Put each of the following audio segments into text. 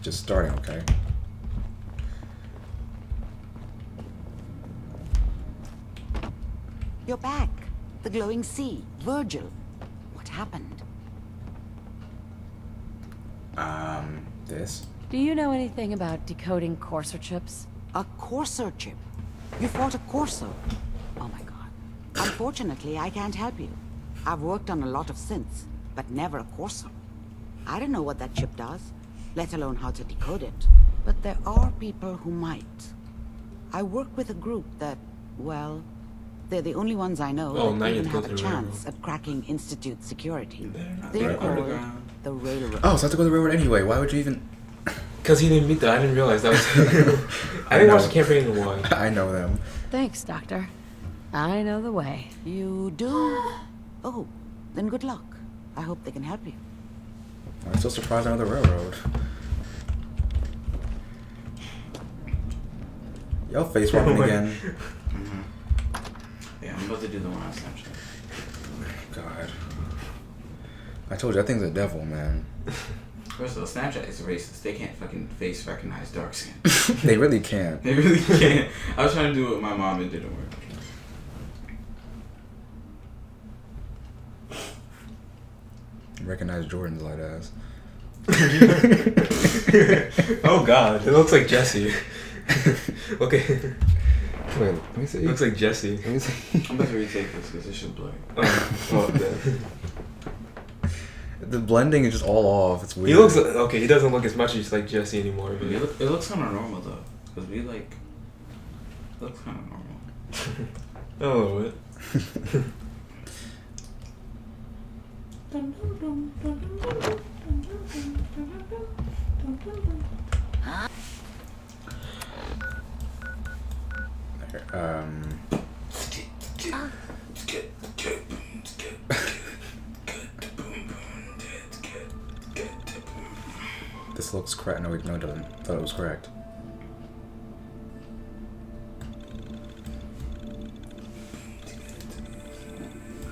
Just starting, okay? You're back. The glowing sea. Virgil. What happened? This? Do you know anything about decoding Courser chips? A Courser chip. You fought a Corso. Oh my god. Unfortunately, I can't help you. I've worked on a lot of synths, but never a Corso. I don't know what that chip does, let alone how to decode it. But there are people who might. I work with a group that, well, they're the only ones I know Oh, now that you even have to have go a to the chance at cracking Institute security. They're They're not called underground. the Railroad. Oh, so I have to go to the railroad anyway. Why would you even... Because he didn't meet that. I didn't realize that was. I I didn't know. watch the campaign in a while. I know them. Thanks, Doctor. I know the way. You do? Oh, then good luck. I hope they can help you. I'm still surprised I'm on the railroad. Yo, face walking again. Yeah, I'm about to do the one on Snapchat. God. I told you, that thing's a devil, man. First of all, Snapchat is racist. They can't fucking face recognize dark skin. They really can't. They really can't. I was trying to do it with my mom, it didn't work. Recognize Jordan's light ass. Oh God, it looks like Jesse. Okay, Wait, let me see. it looks like Jesse. Let me see. I'm about to retake this because it should blur. Oh, The blending is just all off. It's weird. he looks okay. He doesn't look as much as like Jesse anymore. But It looks kind of normal though, because we like. It looks kind of normal. a little bit. Um. This looks correct. No, wait, no, it doesn't. I thought it was correct.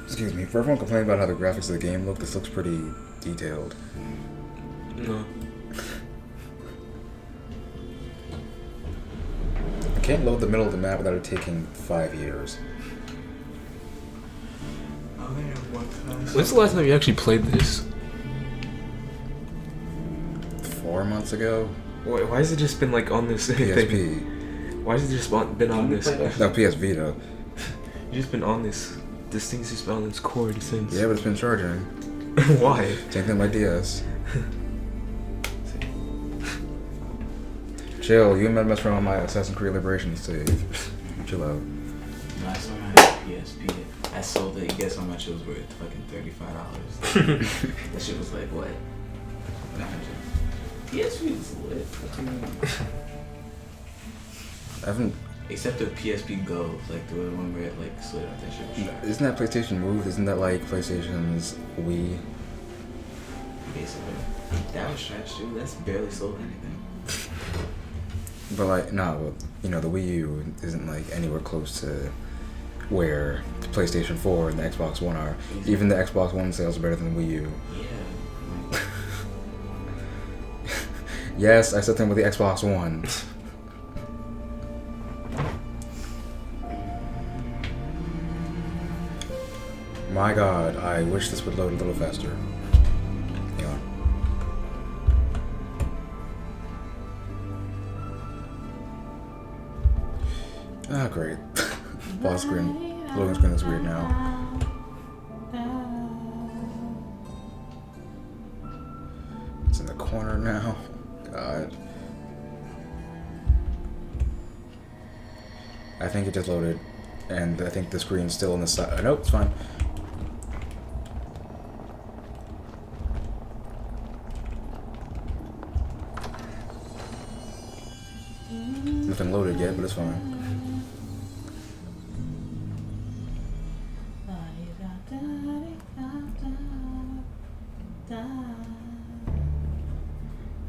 Excuse me. For everyone complaining about how the graphics of the game look, this looks pretty detailed. No. I can't load the middle of the map without it taking 5 years. Oh, yeah, When's the last time you actually played this? 4 months ago? Why has it just been like on this thing? PSP. Why has it just been on this? No, PS Vita. You've just been on this. This thing's just been on this cord since. Yeah, but it's been charging. Why? Same thing with my DS. Chill, you might mess around with my Assassin's Creed Liberation save. Chill out. Last time I had a PSP, I sold it. Guess how much it was worth? Fucking $35. That shit was like what? 900. PSP was lit. What do you mean? I haven't. Except the PSP Go, like the one where it like slid out that shit was trash. Isn't that PlayStation Move? Isn't that like PlayStation's Wii? Basically. That was trash too. That's barely sold anything. But like, no, you know, the Wii U isn't like anywhere close to where the PlayStation 4 and the Xbox One are. Even the Xbox One sales are better than the Wii U. Yeah. Like, Yes, I said them with the Xbox One. My God, I wish this would load a little faster. Yeah. Ah, great. Pause screen. Loading screen is weird now. It's in the corner now. God. I think it just loaded. And I think the screen's still on the side. Nope, it's fine. Nothing loaded yet, but it's fine.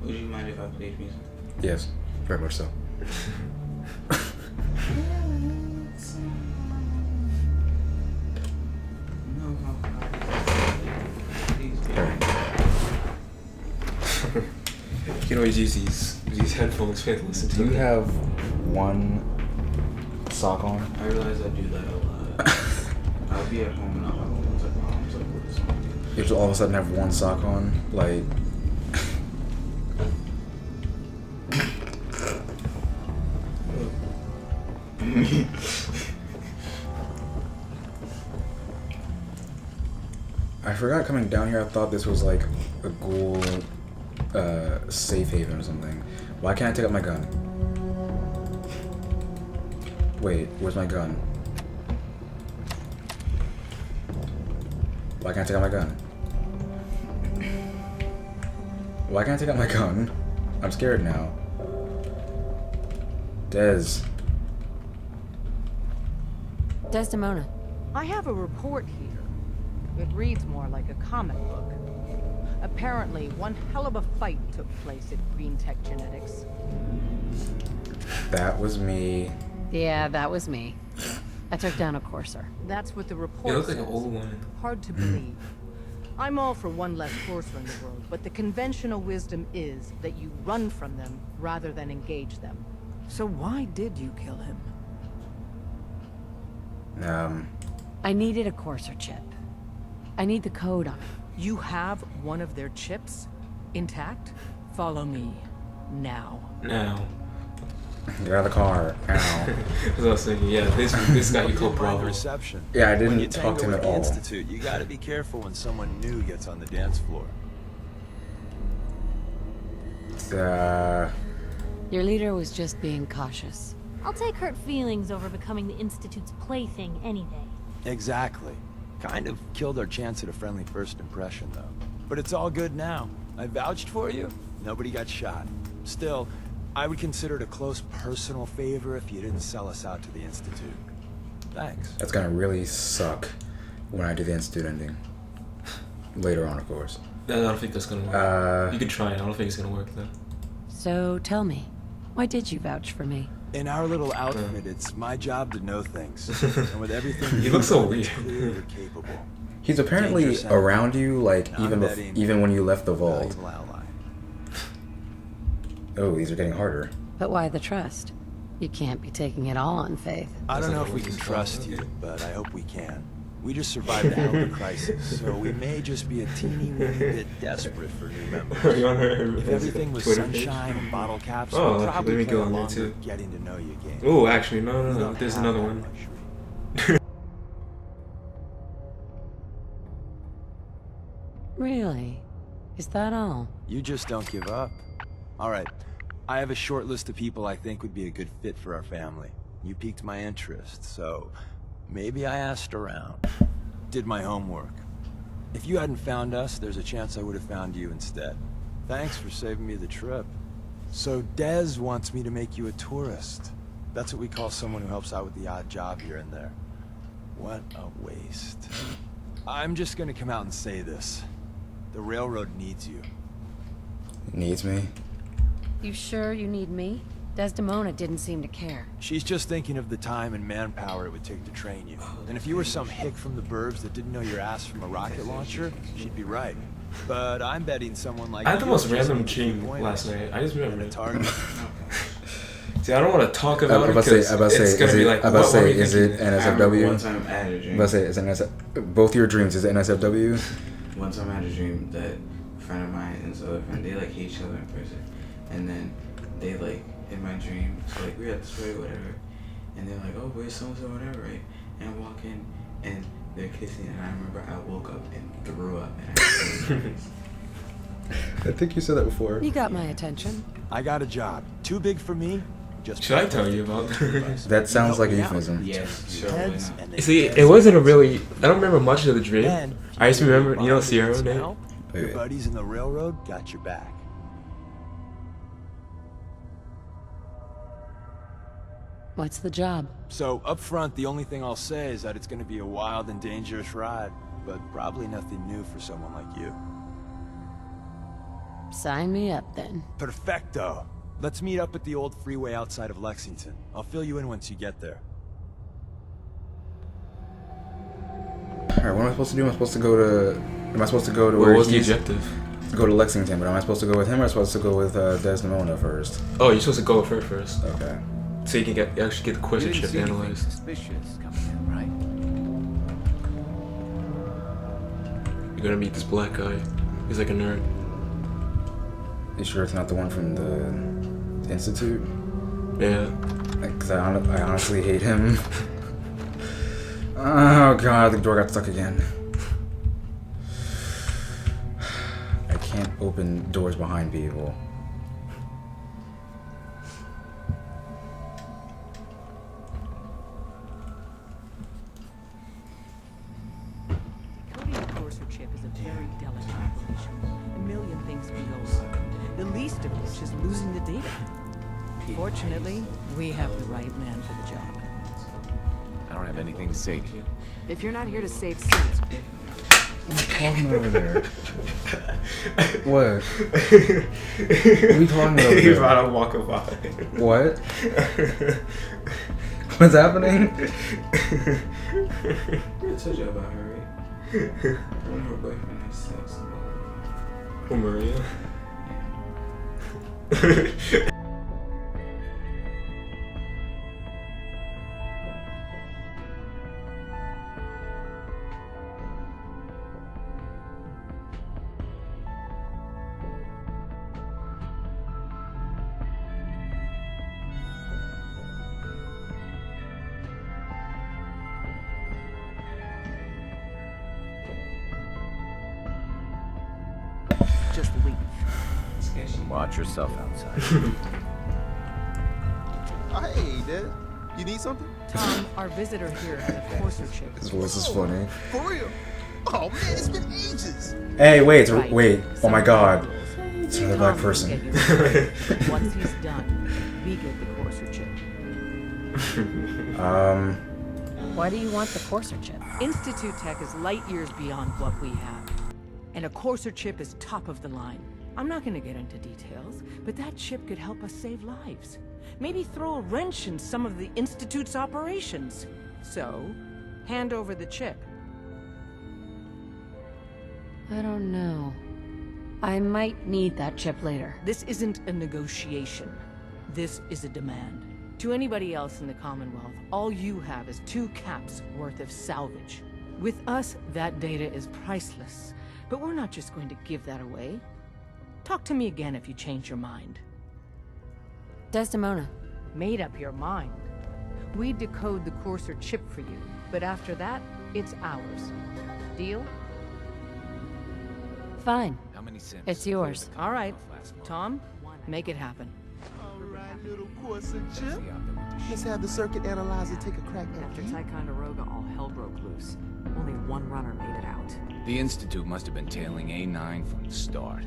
would you mind if I played music? Yes, very much so. No, please. Here. can always use these headphones for you to listen to. Do you have one sock on? I realize I do that a lot. I'll be at home and I'll have moments like, oh, I'm so good this morning. You just all of a sudden have one sock on? Like, I forgot coming down here. I thought this was like a ghoul safe haven or something. Why can't I take out my gun? Wait, where's my gun? Why can't I take out my gun? Why can't I take out my gun? I'm scared now. Des. Desdemona. I have a report here. It reads more like a comic book. Apparently, one hell of a fight took place at Green Tech Genetics. That was me. Yeah, that was me. I took down a courser. That's what the You report look like says. an old one. Hard to believe. I'm all for one less courser in the world, but the conventional wisdom is that you run from them rather than engage them. So why did you kill him? I needed a courser chip. I need the code on it. You have one of their chips intact? Follow me now. Now. Get out of the car. Ow. As I was thinking, yeah, this guy you call Bravo. Reception. Yeah, I When you didn't talk to him tango at with the all. Institute, you gotta be careful when someone new gets on the dance floor. Your leader was just being cautious. I'll take hurt feelings over becoming the Institute's plaything any day. Exactly. Kind of killed our chance at a friendly first impression, though. But it's all good now. I vouched for you. Nobody got shot. Still, I would consider it a close personal favor if you didn't sell us out to the Institute. Thanks. That's gonna really suck when I do the Institute ending. Later on, of course. I don't think that's gonna work. You could try it. I don't think it's gonna work though. So tell me, why did you vouch for me? In our little outfit, it's my job to know things. And with everything You look so it's weird. clear you're capable. He's apparently Dangerous around you, like, I'm even betting even when you left the vault. Valuable ally. Oh, these are getting harder. But why the trust? You can't be taking it all on faith. I don't know if we can trust you, but I hope we can. We just survived the hell of a crisis, so we may just be a teeny weeny bit desperate for new members. Are you on her If everything was Twitter page? sunshine and bottle caps, Oh, we'd let probably me play go a on there, longer too. getting to know you game. Oh, actually, no. We don't There's have another that one. luxury. Really? Is that all? You just don't give up. All right, I have a short list of people I think would be a good fit for our family. You piqued my interest, so maybe I asked around. Did my homework. If you hadn't found us, there's a chance I would have found you instead. Thanks for saving me the trip. So Dez wants me to make you a tourist. That's what we call someone who helps out with the odd job here and there. What a waste. I'm just gonna come out and say this. The railroad needs you. Needs me. You sure you need me? Desdemona didn't seem to care. She's just thinking of the time and manpower it would take to train you. And if you were some hick from the burbs that didn't know your ass from a rocket launcher, she'd be right. But I'm betting someone like I had the you most just random needs dream pointers last night. I just remember and a it. target. See, I don't want to talk about I'm it about to say, because I'm about to say, it's gonna is be it, like, I'm about to what were say, you is it thinking? I remember NSFW? one time I had a I'm dream. about to say, is it NSF? Both your dreams, is it NSFW? One time I had a dream that a friend of mine and this other friend, they like hate each other in person. And then they like, in my dream, so like we're at the store or whatever. And they're like, oh, where's so-and-so, whatever, right? And I walk in and they're kissing and I remember I woke up and threw up and I I think you said that before. You got my attention. I got a job. Too big for me. Just Should I tell you about That sounds like a Help me out. euphemism. yes, sure, why Heads not? and they See, heads. it wasn't a really. I don't remember much of the dream. Then, I just if you remember, you know, bond Sierra against Nate? help, Your Wait. buddies in the railroad got your back. What's the job? So, up front, the only thing I'll say is that it's gonna be a wild and dangerous ride, but probably nothing new for someone like you. Sign me up then. Perfecto! Let's meet up at the old freeway outside of Lexington. I'll fill you in once you get there. Alright, what am I supposed to do? Am I supposed to go to What where was the he's... objective? go to Lexington, but am I supposed to go with him or am I supposed to go with Desdemona first? Oh, you're supposed to go with her first, Okay. so you can actually get the You Corsa didn't chip see anything analyzed. suspicious coming in, right? You're gonna meet this black guy. He's like a nerd. You sure it's not the one from the Institute? Yeah. Because I honestly hate him. Oh god, the door got stuck again. I can't open doors behind people. Coding a Corsair chip is a very delicate operation. A million things can go wrong. The least of which is losing the data. Fortunately, we have the right man for the job. I don't have anything to say to you. If you're not here to save sense, What's talking over there? What? What are you talking about? He's about to walk by. What? What's happening? I told you about her, right? When her boyfriend has sex. Oh, Maria. Just leave. Watch yourself outside. Hey, Dad. You need something? Tom, our visitor here had a Corsair chip. His voice is funny. For real? Oh man, it's been ages. Hey, wait, Right. wait. Oh my Some god. rules. It's another black Tom will person. get you right. Once he's done, we get the Corsair chip. Why do you want the Corsair chip? Institute Tech is light years beyond what we have. And a Corsair chip is top of the line. I'm not gonna get into details, but that chip could help us save lives. Maybe throw a wrench in some of the Institute's operations. So, hand over the chip. I don't know. I might need that chip later. This isn't a negotiation. This is a demand. To anybody else in the Commonwealth, all you have is 2 caps worth of salvage. With us, that data is priceless. But we're not just going to give that away. Talk to me again if you change your mind. Desdemona. Made up your mind. We decode the Corsair chip for you, but after that, it's ours. Deal? Fine. How many cents? It's yours. All right. Tom, make it happen. Alright, little Corsair chip. Let's have the circuit analyzer take a crack at after you. Ticonderoga, all hell broke loose. Only one runner made it out. The Institute must have been tailing A9 from the start.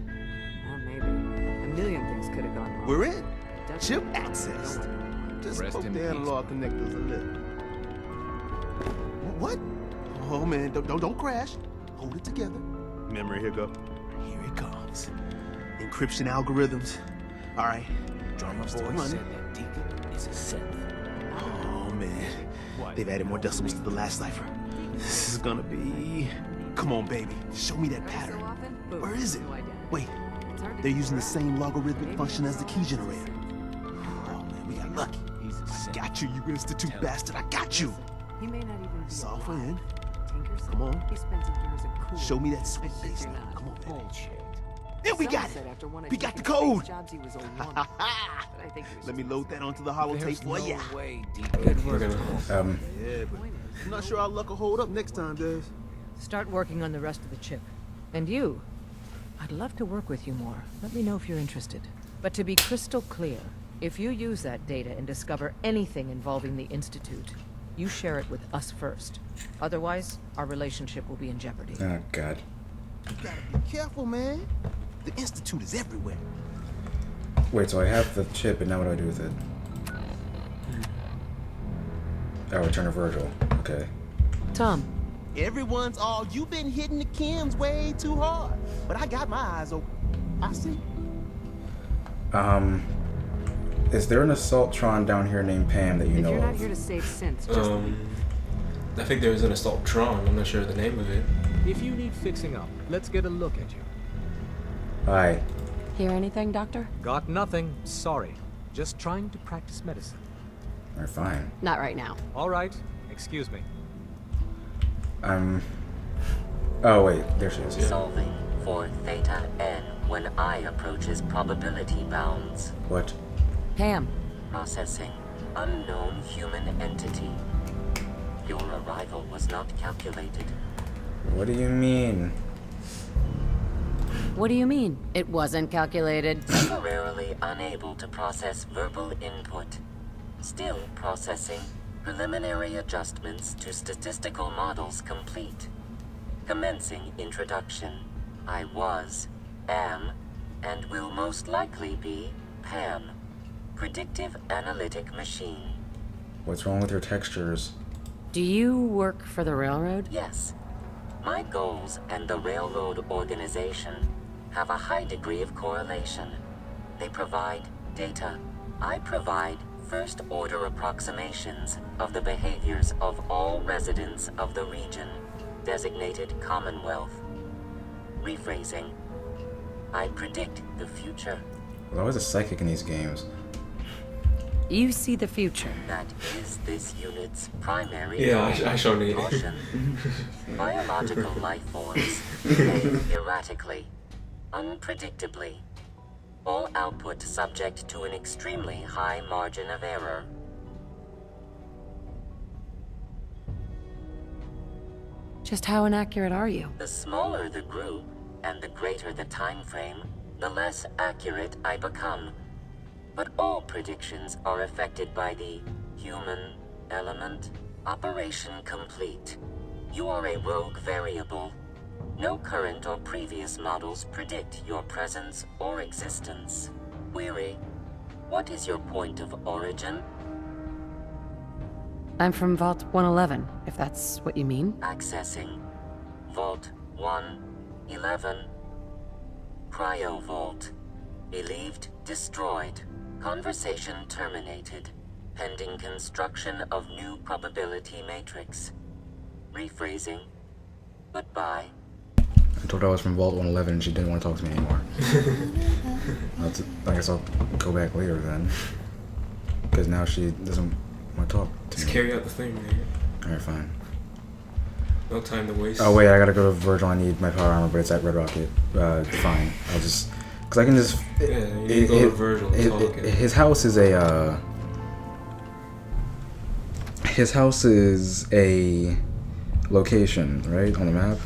Maybe. A million things could have gone wrong. We're in. Definitely Chip not. access. No one. Just Rest poke in the peace. analog connectors a little. What? Oh man, don't crash. Hold it together. Memory hiccup. Here it comes. Encryption algorithms. All right. Drummer's still running. that Deacon is a synth. Oh man, they've added more decimals to the last cipher. This is gonna be. Come on, baby. Show me that Every pattern. so often, boom, Where is it? new identity. Wait, It's hard to they're keep using the track. same logarithmic Maybe function as the key it's generator. Oh man, we got lucky. He's a synth. Got you, you institute Tell bastard. I got you. He may not even be Software alive. in. Tinker's Come on. He spent years at cool. Show me that sweet I think baseline. you're not. Come on, baby. Bullshit. There we got Someone said it. after one of We got the Deacon's code. space jobs, he was a woman. But I think he was Let me just load that onto the holotape There's for no ya. way, We're Deacon. gonna. Yeah, but I'm not sure our luck will hold up next time, Des. Start working on the rest of the chip. And you, I'd love to work with you more. Let me know if you're interested. But to be crystal clear, if you use that data and discover anything involving the Institute, you share it with us first. Otherwise, our relationship will be in jeopardy. Oh god. You gotta be careful, man. The institute is everywhere. Wait, so I have the chip, and now what do I do with it? Oh, return to Virgil. Okay. Tom, Everyone's all, you've been hitting the chems way too hard. But I got my eyes open. I see. Is there an Assaultron down here named Pam that you If know you're not of? here to save synths, just I think there's an Assaultron. I'm not sure of the name of it. If you need fixing up, let's get a look at you. Hi. Hear anything, Doctor? Got nothing. Sorry. Just trying to practice medicine. Alright, fine. Not right now. All right. Excuse me. Oh, wait. There she is. Solving for Theta N when I approaches probability bounds. What? Pam. Processing. Unknown human entity. Your arrival was not calculated. What do you mean? What do you mean? It wasn't calculated. Temporarily unable to process verbal input. Still processing. Preliminary adjustments to statistical models complete. Commencing introduction. I was, am, and will most likely be Pam. Predictive analytic machine. What's wrong with your textures? Do you work for the railroad? Yes. My goals and the railroad organization have a high degree of correlation. They provide data. I provide first-order approximations of the behaviors of all residents of the region, designated Commonwealth. Rephrasing. I predict the future. There's always a psychic in these games. You see the future. That is this unit's primary Yeah, I showed it. caution. Biological life forms behave erratically, unpredictably. All output subject to an extremely high margin of error. Just how inaccurate are you? The smaller the group, and the greater the time frame, the less accurate I become. But all predictions are affected by the human element. Operation complete. You are a rogue variable. No current or previous models predict your presence or existence. Query. What is your point of origin? I'm from Vault 111, if that's what you mean. Accessing. Vault 111. Cryovault. Believed destroyed. Conversation terminated. Pending construction of new probability matrix. Rephrasing. Goodbye. I told her I was from Vault 111 and she didn't want to talk to me anymore. I guess I'll go back later then. Because now she doesn't want to talk to Just me. carry out the thing, man. Alright, fine. No time to waste. Oh wait, I gotta go to Virgil. I need my power armor, but it's at Red Rocket. Fine. I'll just... Because I can just... Yeah, you need to go to Virgil and talk. His house is a... His house is a location, right? On the map?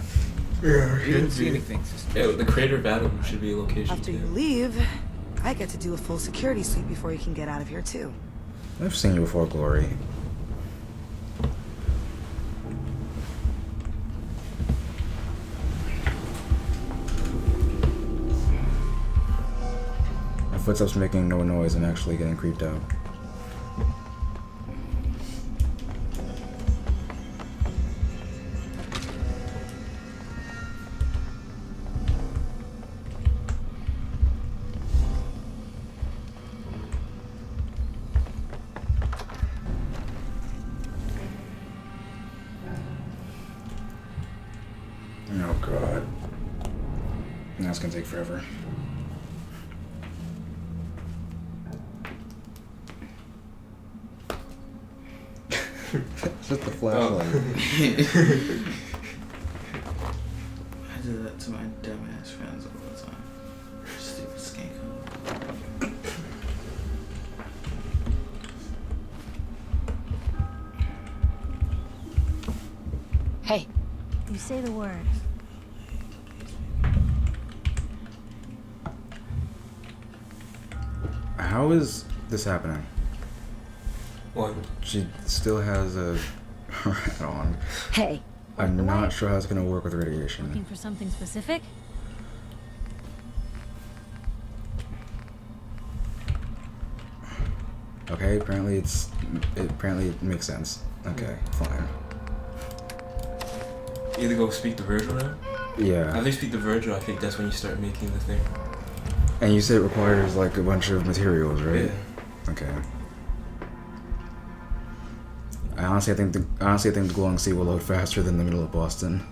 Yeah, You didn't see anything. Yeah, the Crater of Adam should be a location After too. you leave, I get to do a full security sweep before you can get out of here too. I've seen you before, Glory. My footsteps making no noise and actually getting creeped out. Oh god. Now it's gonna take forever. It's just the flashlight. I do that to my dumbass friends all the time. Stupid skank. Hey. You say the word. How is this happening? What? She still has a rat on. Hey. I'm not sure how it's gonna work with radiation. Looking for something specific? Okay, apparently it makes sense. Okay, fine. Either go speak to Virgil now. Yeah. After you speak to Virgil, I think that's when you start making the thing. And you said it requires like a bunch of materials, right? Yeah. Okay. I honestly think the glowing sea will load faster than the middle of Boston.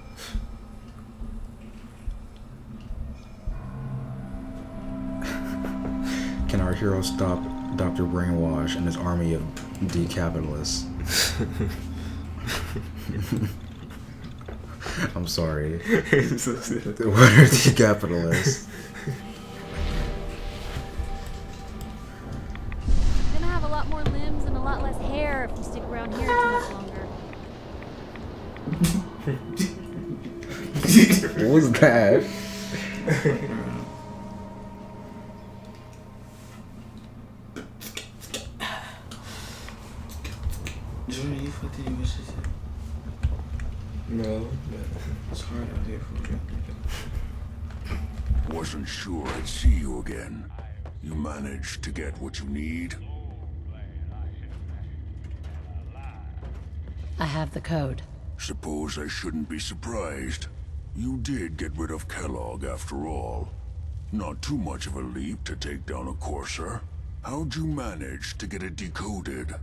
hero stop Dr. Brainwash and his army of decapitalists. I'm sorry. So silly. What are decapitalists? You're gonna have a lot more limbs and a lot less hair if you stick around here too much longer. What was that? Jordan, you fucked any wishes yet? No. It's hard out here for real. Wasn't sure I'd see you again. You managed to get what you need? I have the code. Suppose I shouldn't be surprised. You did get rid of Kellogg after all. Not too much of a leap to take down a Courser. How'd you manage to get it decoded?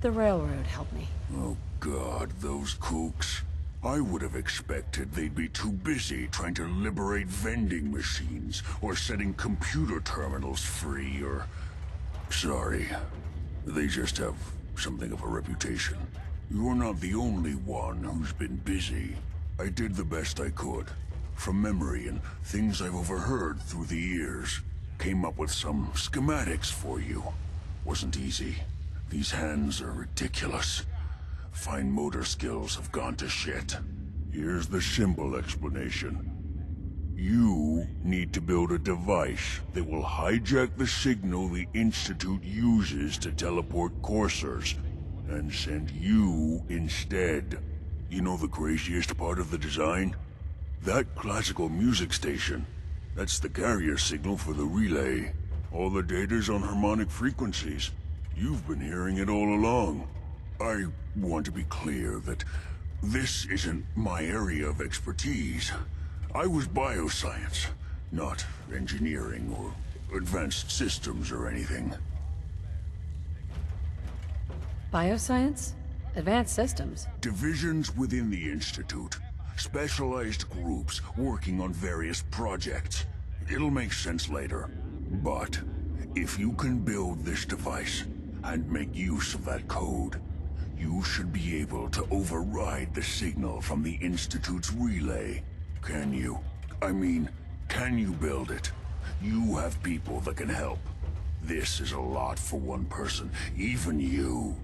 The railroad helped me. Oh God, those kooks. I would have expected they'd be too busy trying to liberate vending machines or setting computer terminals free or... Sorry. They just have something of a reputation. You're not the only one who's been busy. I did the best I could. From memory and things I've overheard through the years. Came up with some schematics for you. Wasn't easy. These hands are ridiculous. Fine motor skills have gone to shit. Here's the simple explanation. You need to build a device that will hijack the signal the Institute uses to teleport coursers, and send you instead. You know the craziest part of the design? That classical music station. That's the carrier signal for the relay. All the data's on harmonic frequencies. You've been hearing it all along. I want to be clear that this isn't my area of expertise. I was bioscience, not engineering or advanced systems or anything. Bioscience? Advanced systems? Divisions within the Institute. Specialized groups working on various projects. It'll make sense later. But if you can build this device and make use of that code, you should be able to override the signal from the Institute's relay. Can you? I mean, can you build it? You have people that can help. This is a lot for one person, even you.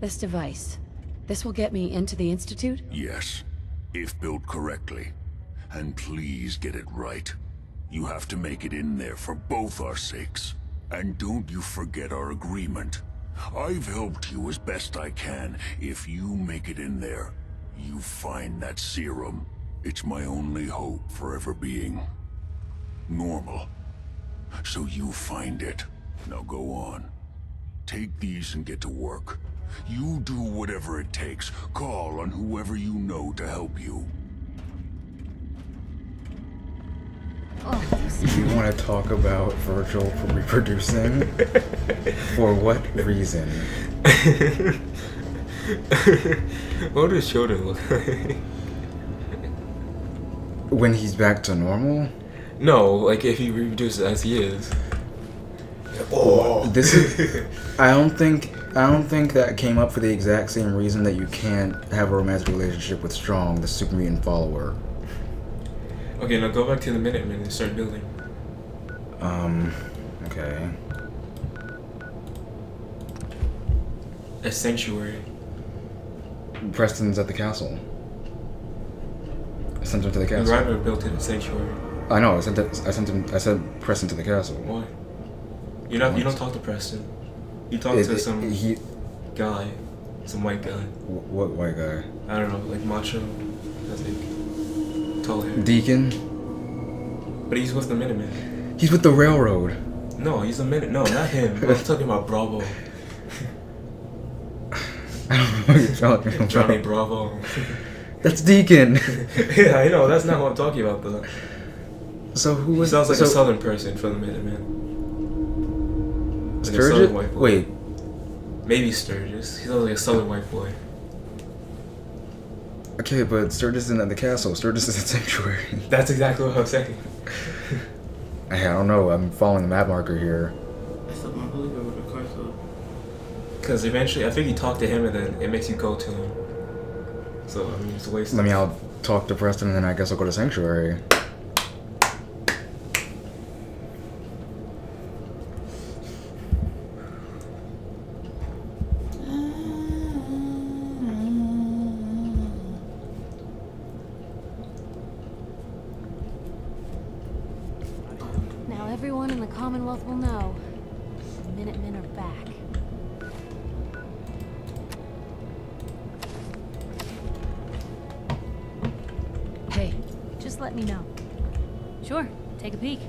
This device. This will get me into the Institute? Yes, if built correctly. And please get it right. You have to make it in there for both our sakes. And don't you forget our agreement. I've helped you as best I can. If you make it in there, you find that serum. It's my only hope for ever being normal. So you find it. Now go on. Take these and get to work. You do whatever it takes. Call on whoever you know to help you. You want to talk about Virgil reproducing? For what reason? What does children look like? When he's back to normal? No, like if he reproduces as he is. Oh, this is. I don't think that came up for the exact same reason that you can't have a romantic relationship with Strong, the super mutant follower. Okay, now go back to the Minutemen and start building. Okay. A sanctuary. Preston's at the castle. I sent him to the castle. The Rider built in a sanctuary. I know. I sent Preston to the castle. Why? You don't talk to Preston. You talk to some guy, some white guy. What white guy? I don't know, like macho, I think. Tall hair. Deacon. But he's with the Minutemen. He's with the railroad. No, he's a Minute. No, not him. I'm talking about Bravo. I don't know what you're talking about. Johnny Bravo. That's Deacon. Yeah, I know. That's not what I'm talking about, though. So who was? He sounds like a Southern person for the Minutemen. Like Sturgis? White boy. Wait. Maybe Sturgis. He sounds like a Southern white boy. Okay, but Sturgis isn't at the castle. Sturgis is a sanctuary. That's exactly what I'm saying. I don't know. I'm following the map marker here. I still don't believe it with a Corso. Because eventually, I think you talk to him and then it makes you go to him. So, I mean, it's a waste. I mean, I'll talk to Preston and then I guess I'll go to Sanctuary. Now everyone in the Commonwealth will know. The Minutemen are back. Hey, just let me know. Sure, take a peek.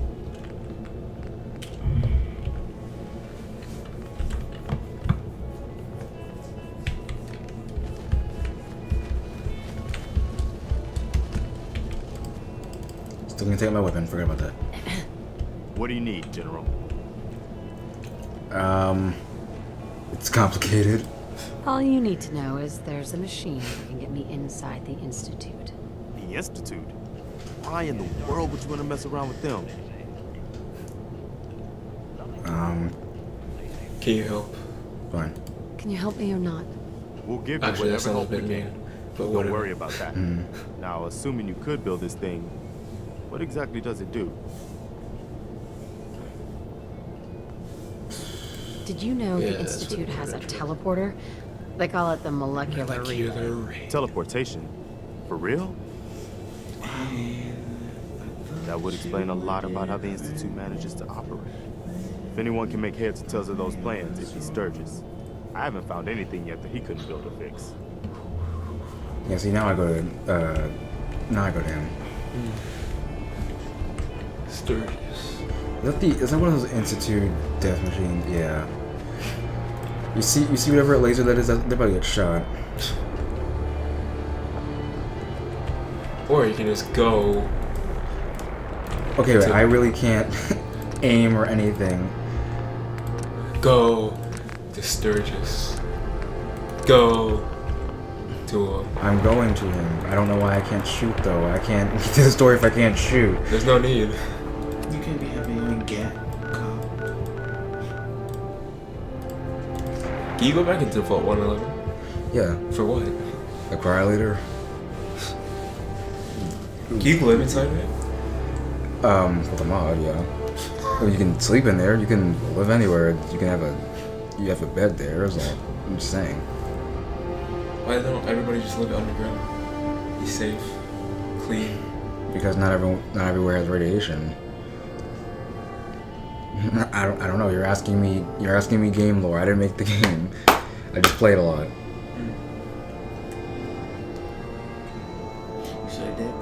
Still gonna take my weapon, forget about that. What do you need, General? It's complicated. All you need to know is there's a machine that can get me inside the Institute. The Institute? Why in the world would you want to mess around with them? Can you help? Fine. Can you help me or not? We'll give you Actually, that whatever sounds a help we bit mean. can. But Don't whatever. worry about that. Now, assuming you could build this thing, what exactly does it do? Did you know Yeah, the that's what Institute it has a is. teleporter? They call it the molecular relay. Teleportation? For real? That would explain a lot about how the Institute manages to operate. If anyone can make heads or tails of those plans, it'd be Sturgis. I haven't found anything yet that he couldn't build or fix. Yeah, see, now I go to him. Sturgis. Is that one of those Institute death machines? Yeah. You see whatever laser that is, they're about to get shot. Or you can just go. Okay, wait, I really can't aim or anything. Go to Sturgis. Go to him. I'm going to him. I don't know why I can't shoot though. I can't get to the story if I can't shoot. There's no need. You can be having your own gap. Can you go back into Vault 111? Yeah. For what? A cryolator? Can you live inside of it? With a mod, yeah. I mean, you can sleep in there. You can live anywhere. You have a bed there. Is all I'm just saying. Why don't everybody just live underground? Be safe, clean. Because not everywhere has radiation. I don't know. You're asking me game lore. I didn't make the game. I just played a lot. You should have did.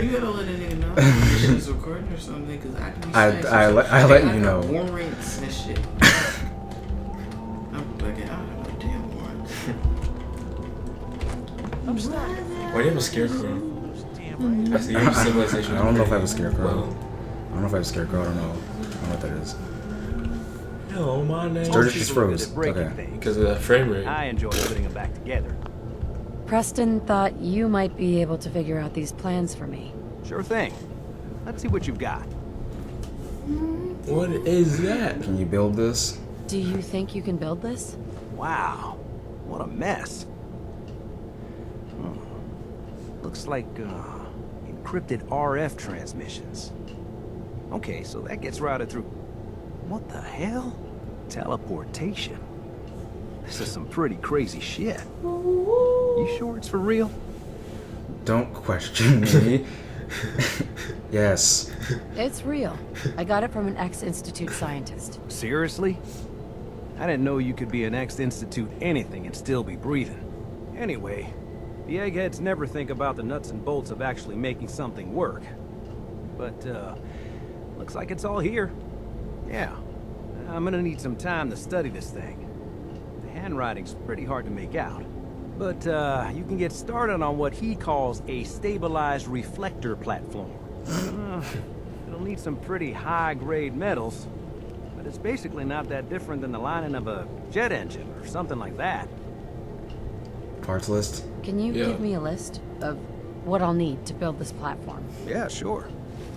You gotta let a nigga know if she's recording or something, because I can be I let you know. Warrants and shit. I'm like, I don't have no damn warrants. Why do you have a scarecrow? I see your civilization. I don't know if I have a scarecrow. Well, I don't know if I have a scarecrow. I don't know what that is. Hello, my name. Sturgis just froze. Okay. Because of that frame rate. I enjoy putting them back together. Preston thought you might be able to figure out these plans for me. Sure thing. Let's see what you've got. What is that? Can you build this? Do you think you can build this? Wow. What a mess. Looks like, encrypted RF transmissions. Okay, so that gets routed through... What the hell? Teleportation. This is some pretty crazy shit. You sure it's for real? Don't question me. Yes. It's real. I got it from an ex-Institute scientist. Seriously? I didn't know you could be an ex-Institute anything and still be breathing. Anyway, the eggheads never think about the nuts and bolts of actually making something work. But, looks like it's all here. Yeah. I'm gonna need some time to study this thing. The handwriting's pretty hard to make out. But, you can get started on what he calls a stabilized reflector platform. It'll need some pretty high-grade metals, but it's basically not that different than the lining of a jet engine or something like that. Parts list? Can you give me a list of what I'll need to build this platform? Yeah, sure.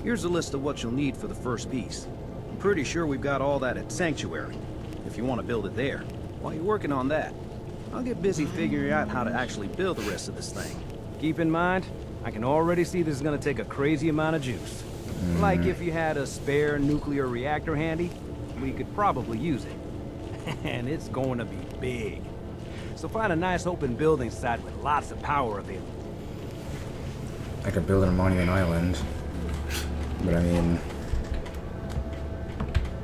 Here's a list of what you'll need for the first piece. I'm pretty sure we've got all that at Sanctuary, if you want to build it there. While you're working on that, I'll get busy figuring out how to actually build the rest of this thing. Keep in mind, I can already see this is gonna take a crazy amount of juice. Like if you had a spare nuclear reactor handy, we could probably use it. And it's going to be big. So find a nice open building site with lots of power available. I could build it on Monument Island. But I mean,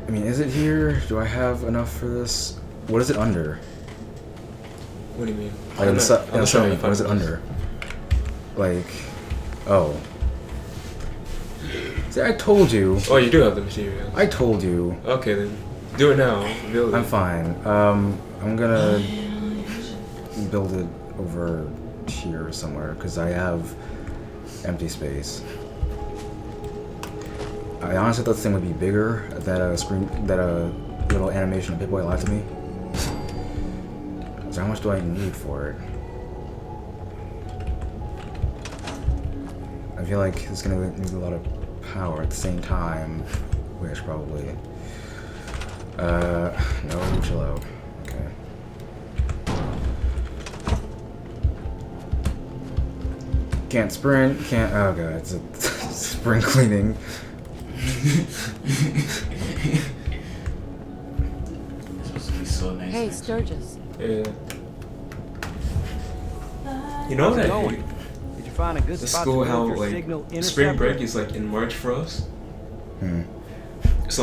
is it here? Do I have enough for this? What is it under? What do you mean? Like on the side, what is it under? Like, oh. See, I told you. Oh, you do have the materials. I told you. Okay, then do it now. Build it. I'm fine. I'm gonna build it over here somewhere because I have empty space. I honestly thought this thing would be bigger. That little animation of Pip-Boy lied to me. So how much do I need for it? I feel like it's gonna need a lot of power at the same time, which probably. No, chill out. Okay. Can't sprint. Can't. Oh god, it's a spring cleaning. So nice. Hey, Sturgis. Yeah. You know what I hate? Did you find a good The spot school, to how build your like signal spring interceptor? break is like in March for us. So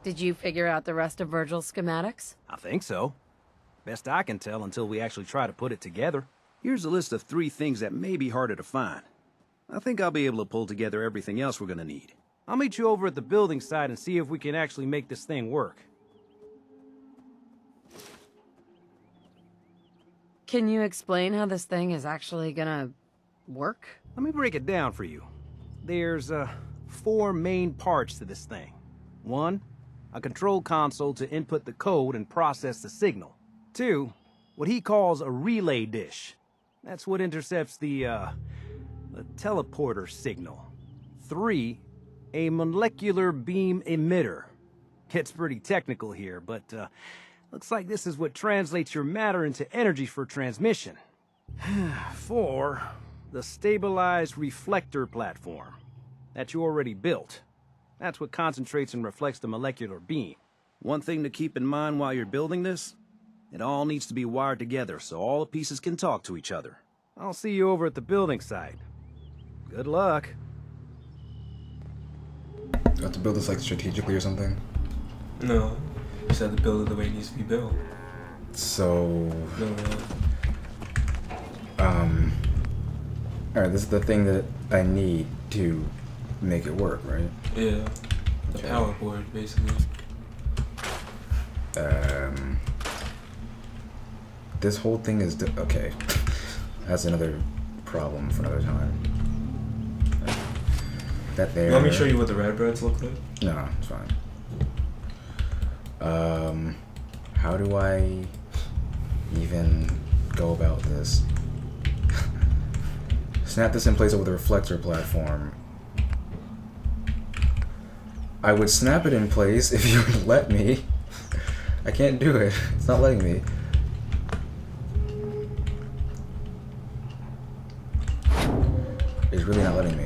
Did you figure out the rest of Virgil's schematics? I think so. Best I can tell until we actually try to put it together. Here's a list of 3 things that may be harder to find. I think I'll be able to pull together everything else we're gonna need. I'll meet you over at the building site and see if we can actually make this thing work. Can you explain how this thing is actually gonna work? Let me break it down for you. There's 4 main parts to this thing. 1, a control console to input the code and process the signal. 2, what he calls a relay dish. That's what intercepts the teleporter signal. 3, a molecular beam emitter. Gets pretty technical here, but looks like this is what translates your matter into energy for transmission. 4, the stabilized reflector platform that you already built. That's what concentrates and reflects the molecular beam. One thing to keep in mind while you're building this, it all needs to be wired together so all the pieces can talk to each other. I'll see you over at the building site. Good luck. Do I have to build this like strategically or something? no, you just have to build it the way it needs to be built. So. No. Alright, this is the thing that I need to make it work, right? Yeah. The power board, basically. This whole thing is okay. That's another problem for another time. That there. Let me show you what the red breads look like. No, it's fine. How do I? even go about this? Snap this in place over the reflector platform. I would snap it in place if you would let me. I can't do it. It's not letting me. It's really not letting me.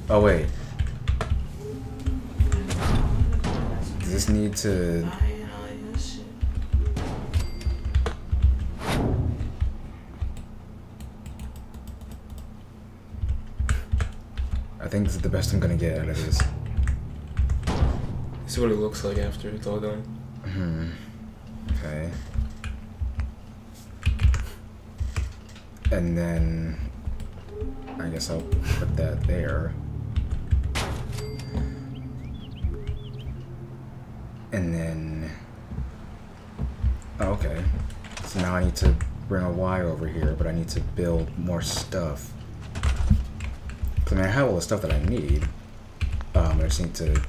Oh wait. Does this need to... I think this is the best I'm gonna get out of this. See what it looks like after it's all done. Okay. And then I guess I'll put that there. And then okay. So now I need to bring a wire over here, but I need to build more stuff. I mean, I have all the stuff that I need. I just need to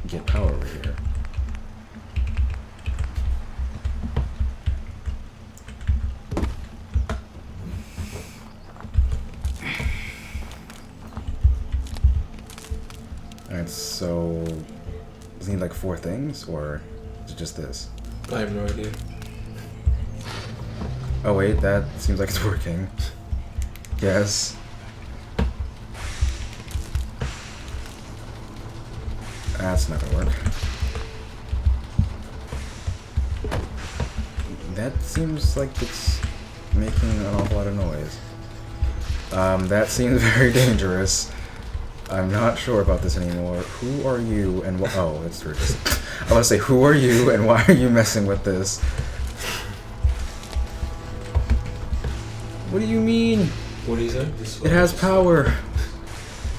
get power over here. Alright, so does it need like 4 things, or is it just this? I have no idea. Oh wait, that seems like it's working. Yes. That's not gonna work. That seems like it's making an awful lot of noise. That seems very dangerous. I'm not sure about this anymore. Who are you and what? Oh, it's Sturgis. I want to say, who are you and why are you messing with this? What do you mean? What do you say? It has power.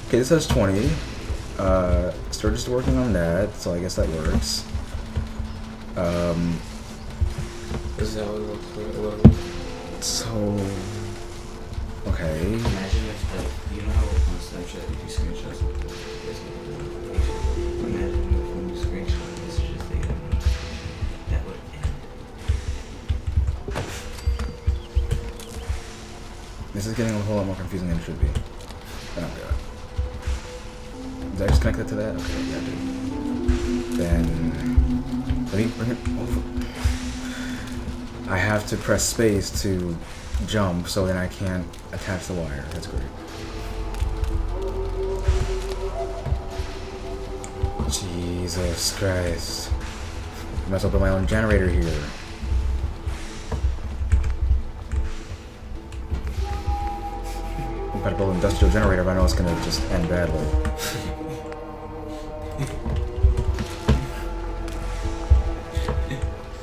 Okay, this has 20. Sturgis is working on that, so I guess that works. This is how it looks. So, okay. Imagine if, like, you know how on Snapchat you do screenshots of the imagine if when you screenshot messages they don't know that would end. This is getting a whole lot more confusing than it should be. Oh god. Did I just connect it to that? Okay, yeah, I did. Then let me bring it over. I have to press space to jump, so then I can't attach the wire. That's great. Jesus Christ. I must open my own generator here. I'm about to build an industrial generator, but I know it's gonna just end badly.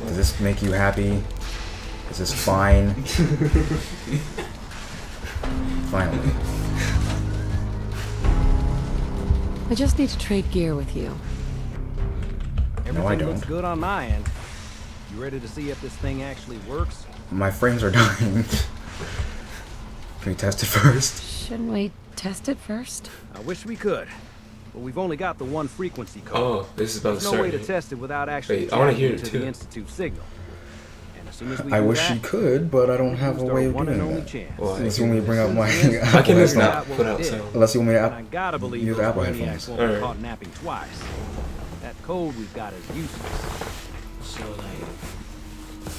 Does this make you happy? Is this fine? Finally. I just need to trade gear with you. Everything No, I don't. looks good on my end. You ready to see if this thing actually works? My frames are dying. Can we test it first? Shouldn't we test it first? I wish we could, but we've only got the one frequency code. Oh, this is about There's to no start. way to test it without actually Wait, I wanna tapping hear it into too. the Institute signal. And as soon as we I do wish that, you could, but I don't have a way of one and doing only that. chance. Well, Unless you want me to bring up my I can just not What put we out did. sound. Unless you want me to And I gotta believe use those Apple maniacs headphones. won't be Alright. caught napping twice. That code we've got is useless. So like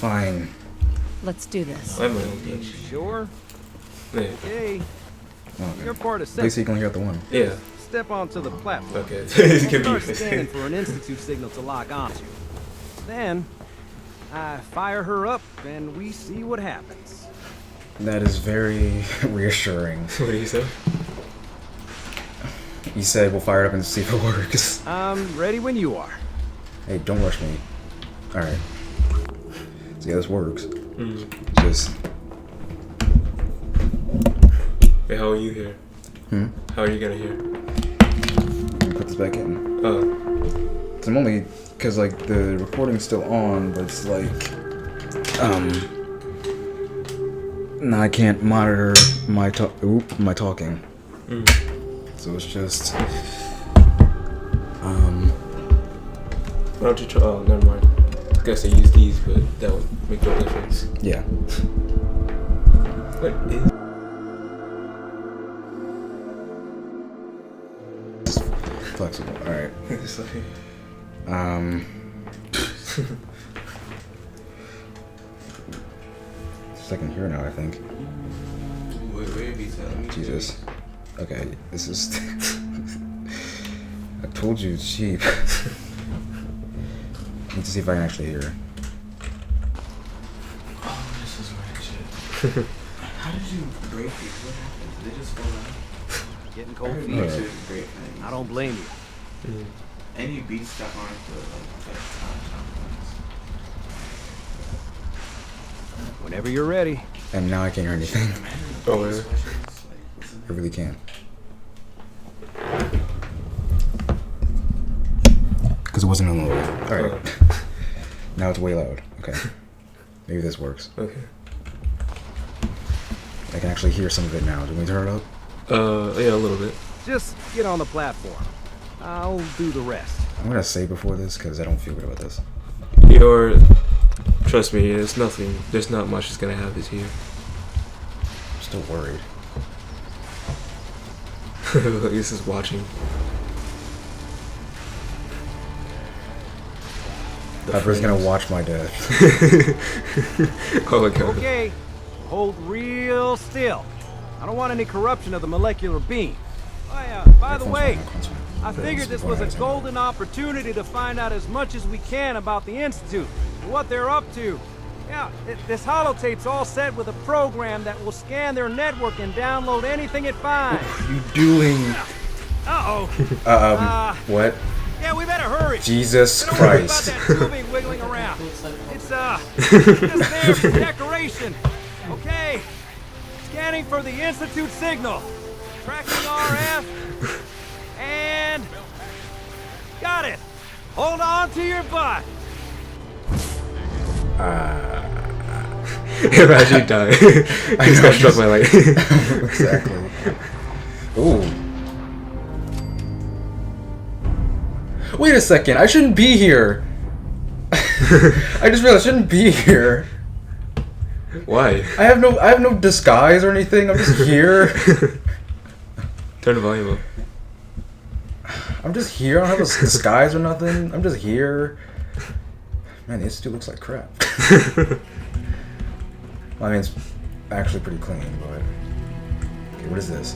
Fine. Let's do this. I have my own thing. Sure? Yeah. Okay. Okay. You're part of At least you Central. can hear the one. Yeah. Step onto the platform. Okay. Start Confused. scanning for an Institute signal to lock onto. Then, I fire her up and we see what happens. That is very reassuring. What do you say? You said we'll fire it up and see if it works. I'm ready when you are. Hey, don't rush me. Alright. So yeah, this works. Just... Wait, how are you here? How are you gonna hear? Let me put this back in. Oh. So I'm only... Because, like, the recording's still on, but it's like... Now I can't monitor my talking. So it's just... Why don't you try? Oh, never mind. I guess they use these, but that would make no difference. Yeah. What is? Flexible. All right. It's like... Second here now, I think. Wait, Jesus. Okay, this is. I told you it's cheap. Need to see if I can actually hear her. Oh, this is ratchet. How did you break these? What happened? Did they just fall out? Getting cold feet. Great. I don't blame you. Any beats that aren't the Whenever you're ready. And now I can't hear anything. Oh, yeah. I really can't. Because it wasn't on the low. Alright. Now it's way loud. Okay. Maybe this works. Okay. I can actually hear some of it now. Do we turn it up? Yeah, a little bit. Just get on the platform. I'll do the rest. I'm gonna say before this because I don't feel good about this. Trust me, it's nothing. There's not much that's gonna happen here. I'm still worried. This is watching. Pepper's gonna watch my death. Oh my god. Okay, hold real still. I don't want any corruption of the molecular beam. By the way, I figured this was a golden opportunity to find out as much as we can about the Institute and what they're up to. Yeah, this holotape's all set with a program that will scan their network and download anything it finds. What are you doing? Uh-oh. What? Yeah, we better hurry. Jesus Christ. About that tubing wiggling around. It's just there for decoration. Okay. Scanning for the Institute signal. Tracking RF. And got it. Hold on to your butt. Imagine you die. I just got struck by lightning. Exactly. Ooh. Wait a second, I shouldn't be here. I just realized I shouldn't be here. Why? I have no disguise or anything. I'm just here. Turn the volume up. I'm just here. I don't have a disguise or nothing. I'm just here. Man, the Institute looks like crap. Well, I mean, it's actually pretty clean, but... Okay, what is this?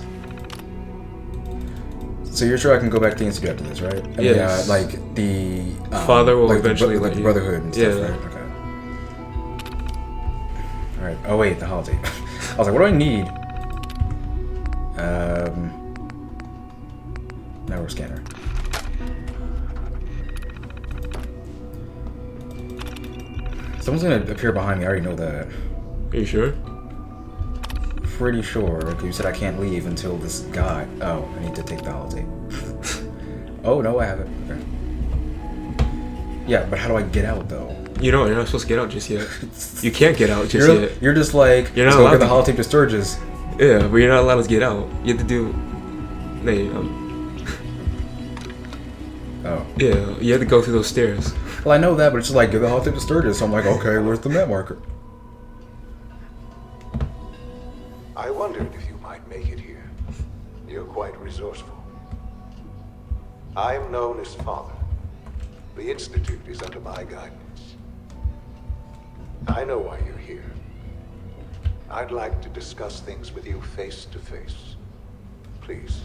So you're sure I can go back to the Institute after this, right? I mean, Yes. like the... Father will like eventually like let the you. Brotherhood and stuff, Yeah. right? Okay. Alright. Oh wait, the holotape. I was like, what do I need? Network scanner. Someone's gonna appear behind me. I already know that. Are you sure? Pretty sure. You said I can't leave until this guy. Oh, I need to take the holotape. Oh no, I have it. Okay. Yeah, but how do I get out though? You know, you're not supposed to get out just yet. You can't get out just yet. You're just like, you're not let's go allowed get the to holotape to Sturgis. Yeah, but you're not allowed to get out. You have to do. Hey, Oh. Yeah, you have to go through those stairs. Well, I know that, but it's just like, give the holotape to Sturgis. So I'm like, okay, where's the map marker? I wondered if you might make it here. You're quite resourceful. I am known as Father. The Institute is under my guidance. I know why you're here. I'd like to discuss things with you face to face. Please,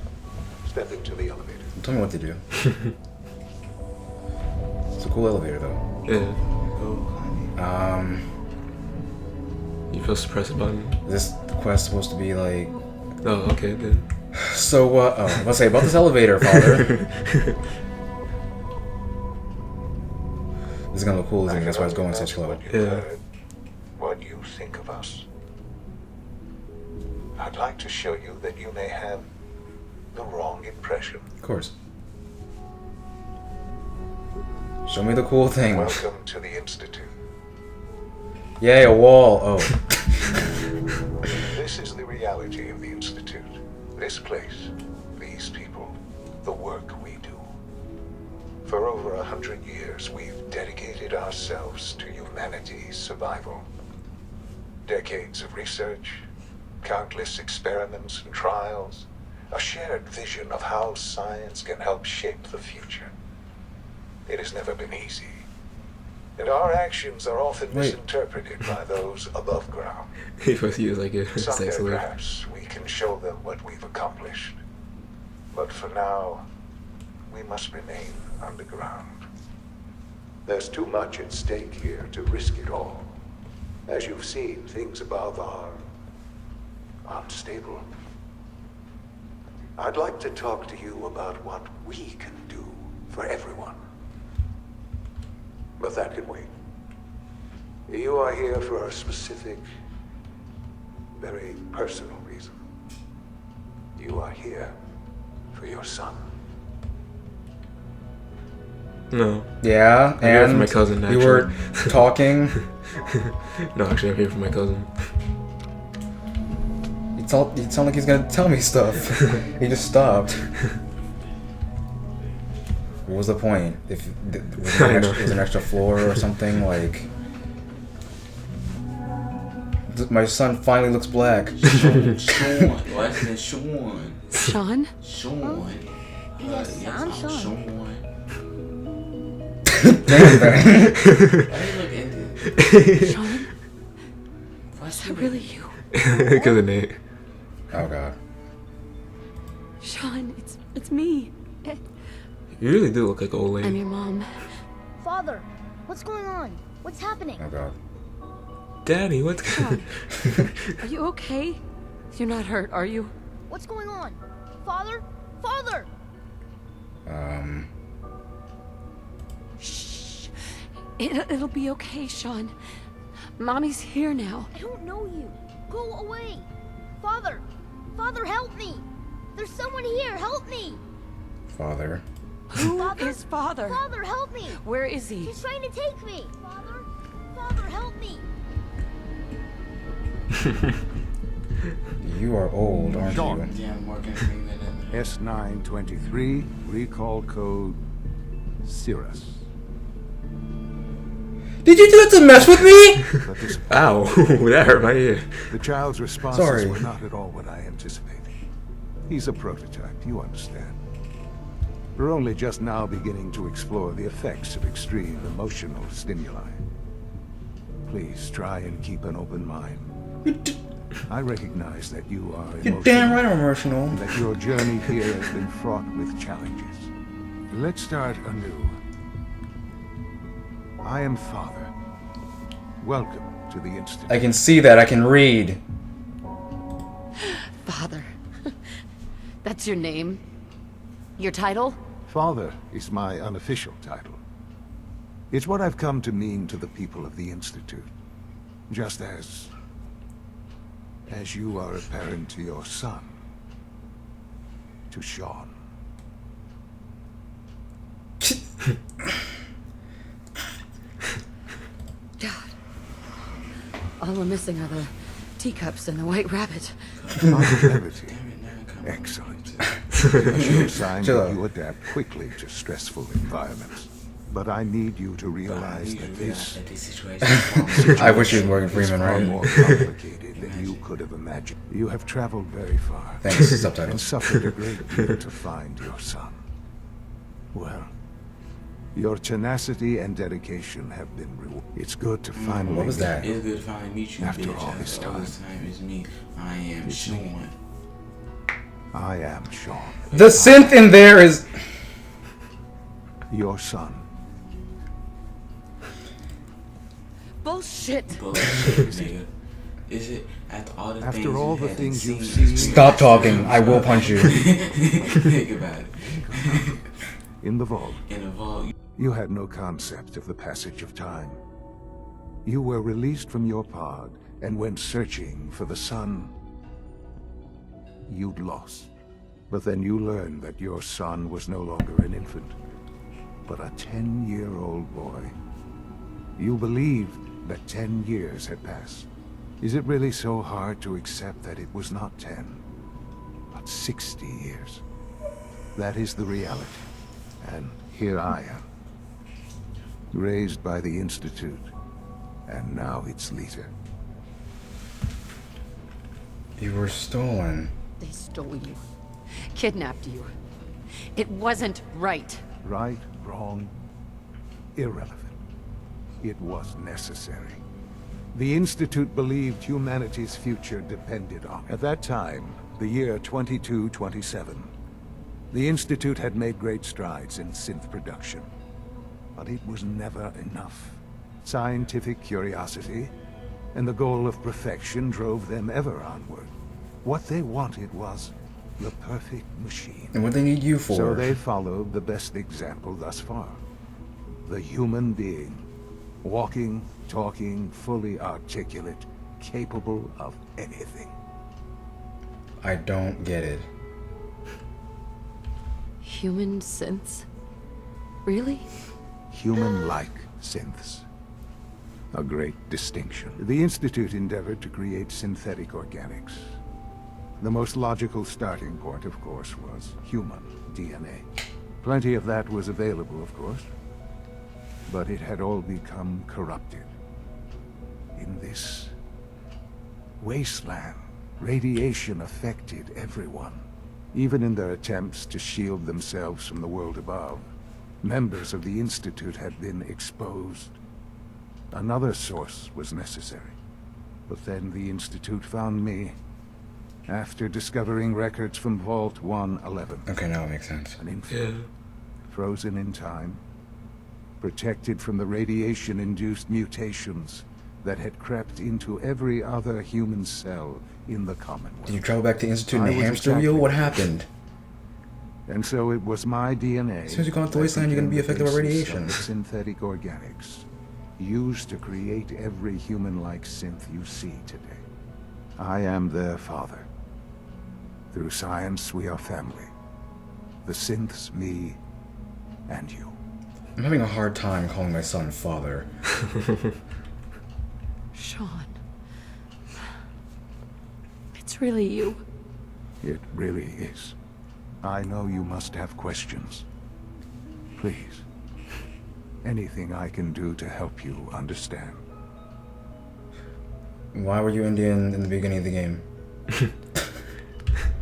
step into the elevator. Tell me what to do. It's a cool elevator, though. Yeah. You supposed to press a button. Is this quest supposed to be like... Oh, okay, then. So, oh, I was gonna say, about this elevator, Father. This is gonna look cool, isn't it? That's why it's going so slow. Yeah. What you think of us. I'd like to show you that you may have the wrong impression. Of course. Show me the cool thing. Welcome to the Institute. Yay, a wall. Oh. This is the reality of the Institute. This place, these people, the work we do. For over over 100 years, we've dedicated ourselves to humanity's survival. Decades of research, countless experiments and trials, a shared vision of how science can help shape the future. It has never been easy, and our actions are often misinterpreted by those above ground. He was like a Someday, sex slave. perhaps, we can show them what we've accomplished. But for now, we must remain underground. There's too much at stake here to risk it all. As you've seen, things above are unstable. I'd like to talk to you about what we can do for everyone. But that can wait. You are here for a specific, very personal reason. You are here for your son. No. Yeah, I'm here for and my cousin, you actually. were talking. No, actually, I'm here for my cousin. You sound like he's gonna tell me stuff. He just stopped. What was the point? If was there an extra floor or something like? My son finally looks black. Sean. Why is it Sean? Sean? Sean. Yes, I'm Sean. Damn, man. Why you look into Sean? Is that really you? Because of Nate. Oh god. Sean, it's me. You really do look like an old lady. I'm your mom. Father, what's going on? What's happening? Oh god. Daddy, what's going on? Are you okay? You're not hurt, are you? What's going on? Father? Father! Shh. It'll be okay, Sean. Mommy's here now. I don't know you. Go away. Father! Father, help me! There's someone here, help me! Father. Who is Father? Father, help me! Where is he? He's trying to take me! Father? Father, help me! You are old, aren't Sean. you? Yeah, Morgan Freeman in there. S923, recall code Cirrus. Did you do it to mess with me? Ow, that hurt my ear. The child's responses Sorry. were not at all what I anticipated. He's a prototype, you understand. We're only just now beginning to explore the effects of extreme emotional stimuli. Please try and keep an open mind. I recognize that you are emotional. You're damn right I'm emotional. And that your journey here has been fraught with challenges. Let's start anew. I am Father. Welcome to the Institute. I can see that. I can read. Father. That's your name? Your title? Father is my unofficial title. It's what I've come to mean to the people of the Institute. Just as you are a parent to your son. To Sean. God. All we're missing are the teacups and the white rabbit. Longevity. Excellent. A sure sign Chill that out. you adapt quickly to stressful environments. But I need you to realize that this I wish you were Morgan Freeman, is far right? more complicated than you could have imagined. You have traveled very far. Thanks, And subtitles. suffered a great deal to find your son. Well, your tenacity and dedication have been rewarded. It's good to finally What was that? It's good to finally meet you, After bitch. all this After all time. this time, it's me. I am Sean. I am Sean. The synth in there is. Your son. Bullshit. Bullshit, nigga. Is it after all the After things all you the had things seen, you've seen- Stop talking. I will punch you. Think about it. In the vault. In the vault. You had no concept of the passage of time. You were released from your pod and went searching for the son you'd lost. But then you learned that your son was no longer an infant, but a 10-year-old boy. You believed that 10 years had passed. Is it really so hard to accept that it was not 10, but 60 years? That is the reality. And here I am, raised by the Institute, and now its leader. You were stolen. They stole you. Kidnapped you. It wasn't right. Right, wrong, irrelevant. It was necessary. The Institute believed humanity's future depended on it. At that time, the year 2227, the Institute had made great strides in synth production. But it was never enough. Scientific curiosity and the goal of perfection drove them ever onward. What they wanted was the perfect machine. And what they need you for? So they followed the best example thus far. The human being. Walking, talking, fully articulate, capable of anything. I don't get it. Human synths? Really? Human-like synths. A great distinction. The Institute endeavored to create synthetic organics. The most logical starting point, of course, was human DNA. Plenty of that was available, of course. But it had all become corrupted. In this wasteland, radiation affected everyone. Even in their attempts to shield themselves from the world above, members of the Institute had been exposed. Another source was necessary. But then the Institute found me after discovering records from Vault 111. Okay, now it makes sense. An infant, frozen in time, protected from the radiation-induced mutations that had crept into every other human cell in the Commonwealth. Did you travel back to the Institute in I a was hamster wheel? What happened? And so it was my DNA. As soon as you go into the wasteland, you're going to be affected by radiation. The synthetic organics used to create every human-like synth you see today. I am their father. Through science, we are family. The synths, me, and you. I'm having a hard time calling my son father. Sean. It's really you. It really is. I know you must have questions. Please. Anything I can do to help you understand. Why were you Indian in the beginning of the game?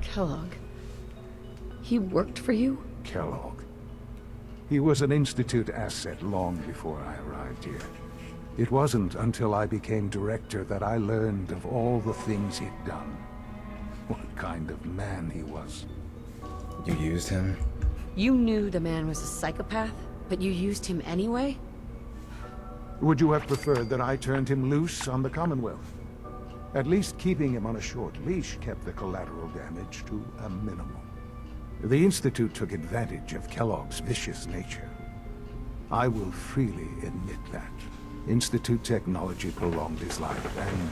Kellogg. He worked for you? Kellogg. He was an Institute asset long before I arrived here. It wasn't until I became director that I learned of all the things he'd done. What kind of man he was. You used him? You knew the man was a psychopath, but you used him anyway? Would you have preferred that I turned him loose on the Commonwealth? At least keeping him on a short leash kept the collateral damage to a minimum. The Institute took advantage of Kellogg's vicious nature. I will freely admit that. Institute technology prolonged his life and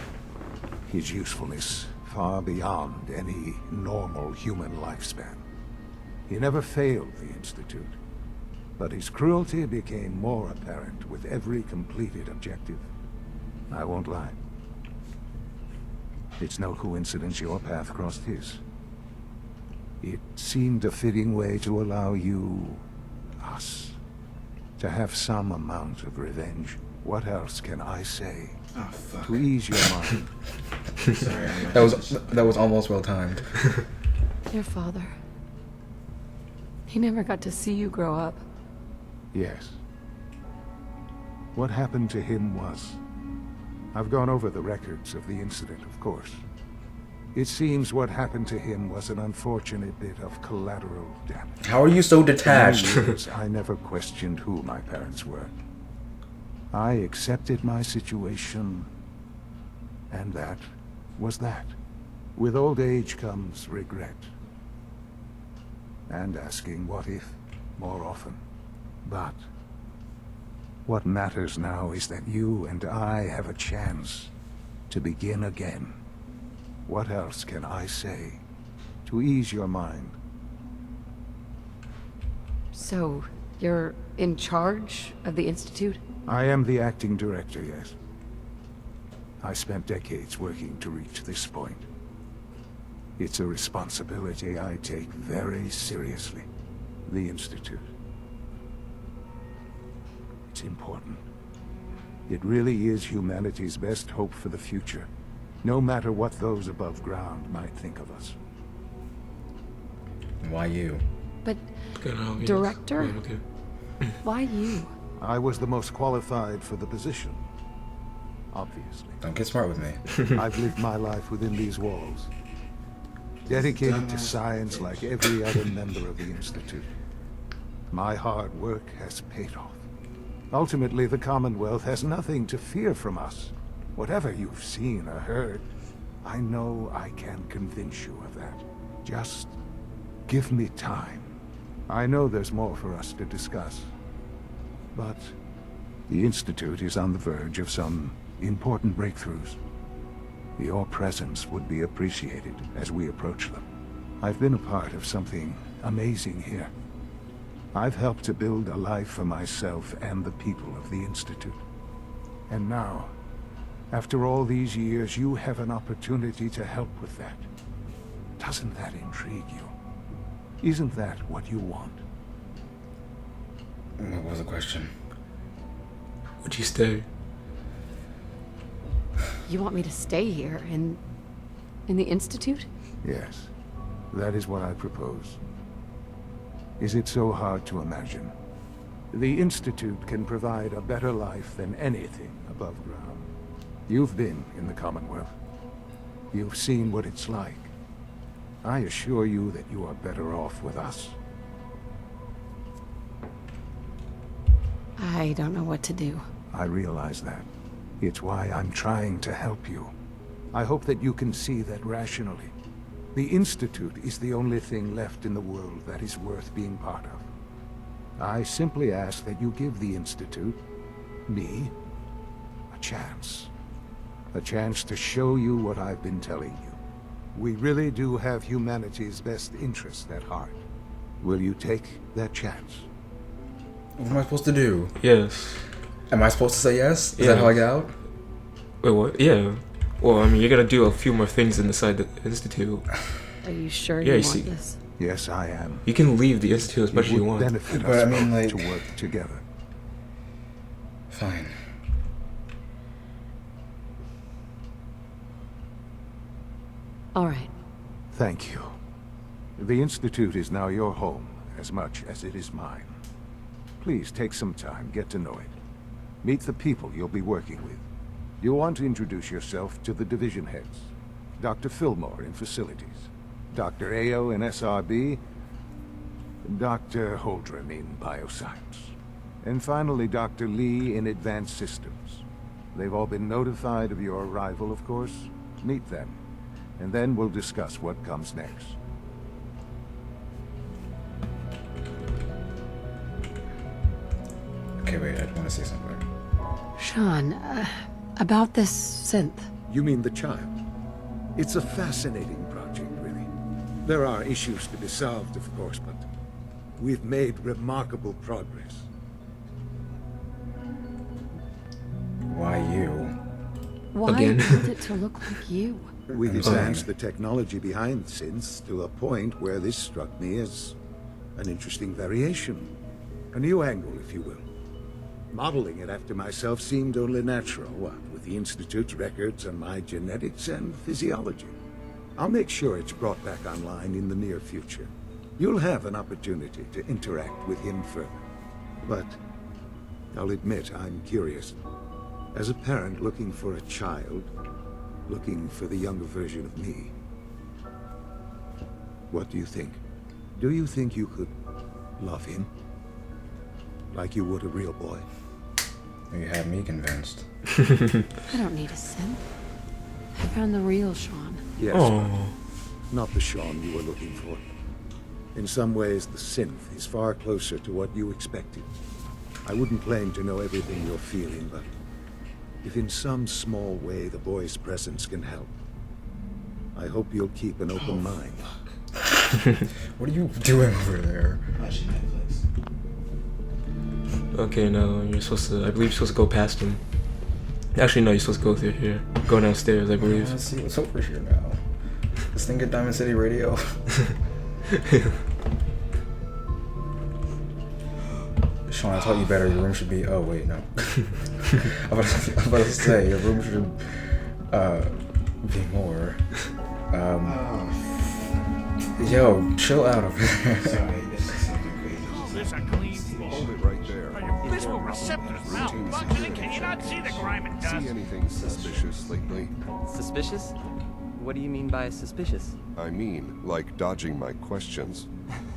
his usefulness far beyond any normal human lifespan. He never failed the Institute, but his cruelty became more apparent with every completed objective. I won't lie. It's no coincidence your path crossed his. It seemed a fitting way to allow you, us, to have some amount of revenge. What else can I say? Oh, fuck. To ease your mind. Sorry, that was almost well timed. Your father. He never got to see you grow up. Yes. What happened to him was... I've gone over the records of the incident, of course. It seems what happened to him was an unfortunate bit of collateral damage. How are you so detached? For years, I never questioned who my parents were. I accepted my situation, and that was that. With old age comes regret. And asking what if more often. But what matters now is that you and I have a chance to begin again. What else can I say to ease your mind? So, you're in charge of the Institute? I am the acting director, yes. I spent decades working to reach this point. It's a responsibility I take very seriously. The Institute. what's important. It really is humanity's best hope for the future, no matter what those above ground might think of us. Why you? But, Yes. Director? Yeah, okay. Why you? I was the most qualified for the position. Obviously. Don't get smart with me. I've lived my life within these walls, dedicated to science like every other member of the Institute. My hard work has paid off. Ultimately, the Commonwealth has nothing to fear from us. Whatever you've seen or heard, I know I can convince you of that. Just give me time. I know there's more for us to discuss. But the Institute is on the verge of some important breakthroughs. Your presence would be appreciated as we approach them. I've been a part of something amazing here. I've helped to build a life for myself and the people of the Institute. And now, after all these years, you have an opportunity to help with that. Doesn't that intrigue you? Isn't that what you want? What was the question? Would you stay? You want me to stay here in the Institute? Yes, that is what I propose. Is it so hard to imagine? The Institute can provide a better life than anything above ground. You've been in the Commonwealth. You've seen what it's like. I assure you that you are better off with us. I don't know what to do. I realize that. It's why I'm trying to help you. I hope that you can see that rationally. The Institute is the only thing left in the world that is worth being part of. I simply ask that you give the Institute, me, a chance. A chance to show you what I've been telling you. We really do have humanity's best interest at heart. Will you take that chance? What am I supposed to do? Yes. Am I supposed to say yes? Is that how I get out? Wait, what? Yeah. Well, I mean, you're gonna do a few more things inside the Institute. Are you sure Yeah, you you want see- this? Yes, I am. You can leave the Institute as much It as you would want. benefit But us I mean, both like- to work together. Fine. All right. Thank you. The Institute is now your home, as much as it is mine. Please take some time, get to know it. Meet the people you'll be working with. You'll want to introduce yourself to the division heads. Dr. Fillmore in Facilities, Dr. Ayo in SRB, Dr. Holdren in Bioscience, and finally Dr. Lee in Advanced Systems. They've all been notified of your arrival, of course. Meet them, and then we'll discuss what comes next. Okay, wait, I want to say something. Sean, about this synth. You mean the child? It's a fascinating project, really. There are issues to be solved, of course, but we've made remarkable progress. Why you? Why Again. build it to look like you? We've advanced the technology behind synths to a point where this struck me as an interesting variation. A new angle, if you will. Modeling it after myself seemed only natural, what with the Institute's records on my genetics and physiology. I'll make sure it's brought back online in the near future. You'll have an opportunity to interact with him further. But I'll admit I'm curious. As a parent looking for a child, looking for the younger version of me, what do you think? Do you think you could love him? Like you would a real boy? You had me convinced. I don't need a synth. I found the real Sean. Yes, Oh. but not the Sean you were looking for. In some ways, the synth is far closer to what you expected. I wouldn't claim to know everything you're feeling, but if in some small way the boy's presence can help, I hope you'll keep an open mind. What are you doing over there? Watching Netflix. Okay, no, you're supposed to. I believe you're supposed to go past him. Actually, no, you're supposed to go through here. Go downstairs, I believe. Let's see what's over here now. This thing at Diamond City Radio. Sean, I taught you better. Your room should be. Oh wait, no. I'm about to say your room should be more. Yo, chill out over there. Sorry, this is something crazy. This a clean Hold it right there. Visible receptors malfunctioning. Can you not see the grime it does? See anything suspicious lately? Suspicious? What do you mean by suspicious? I mean, like dodging my questions.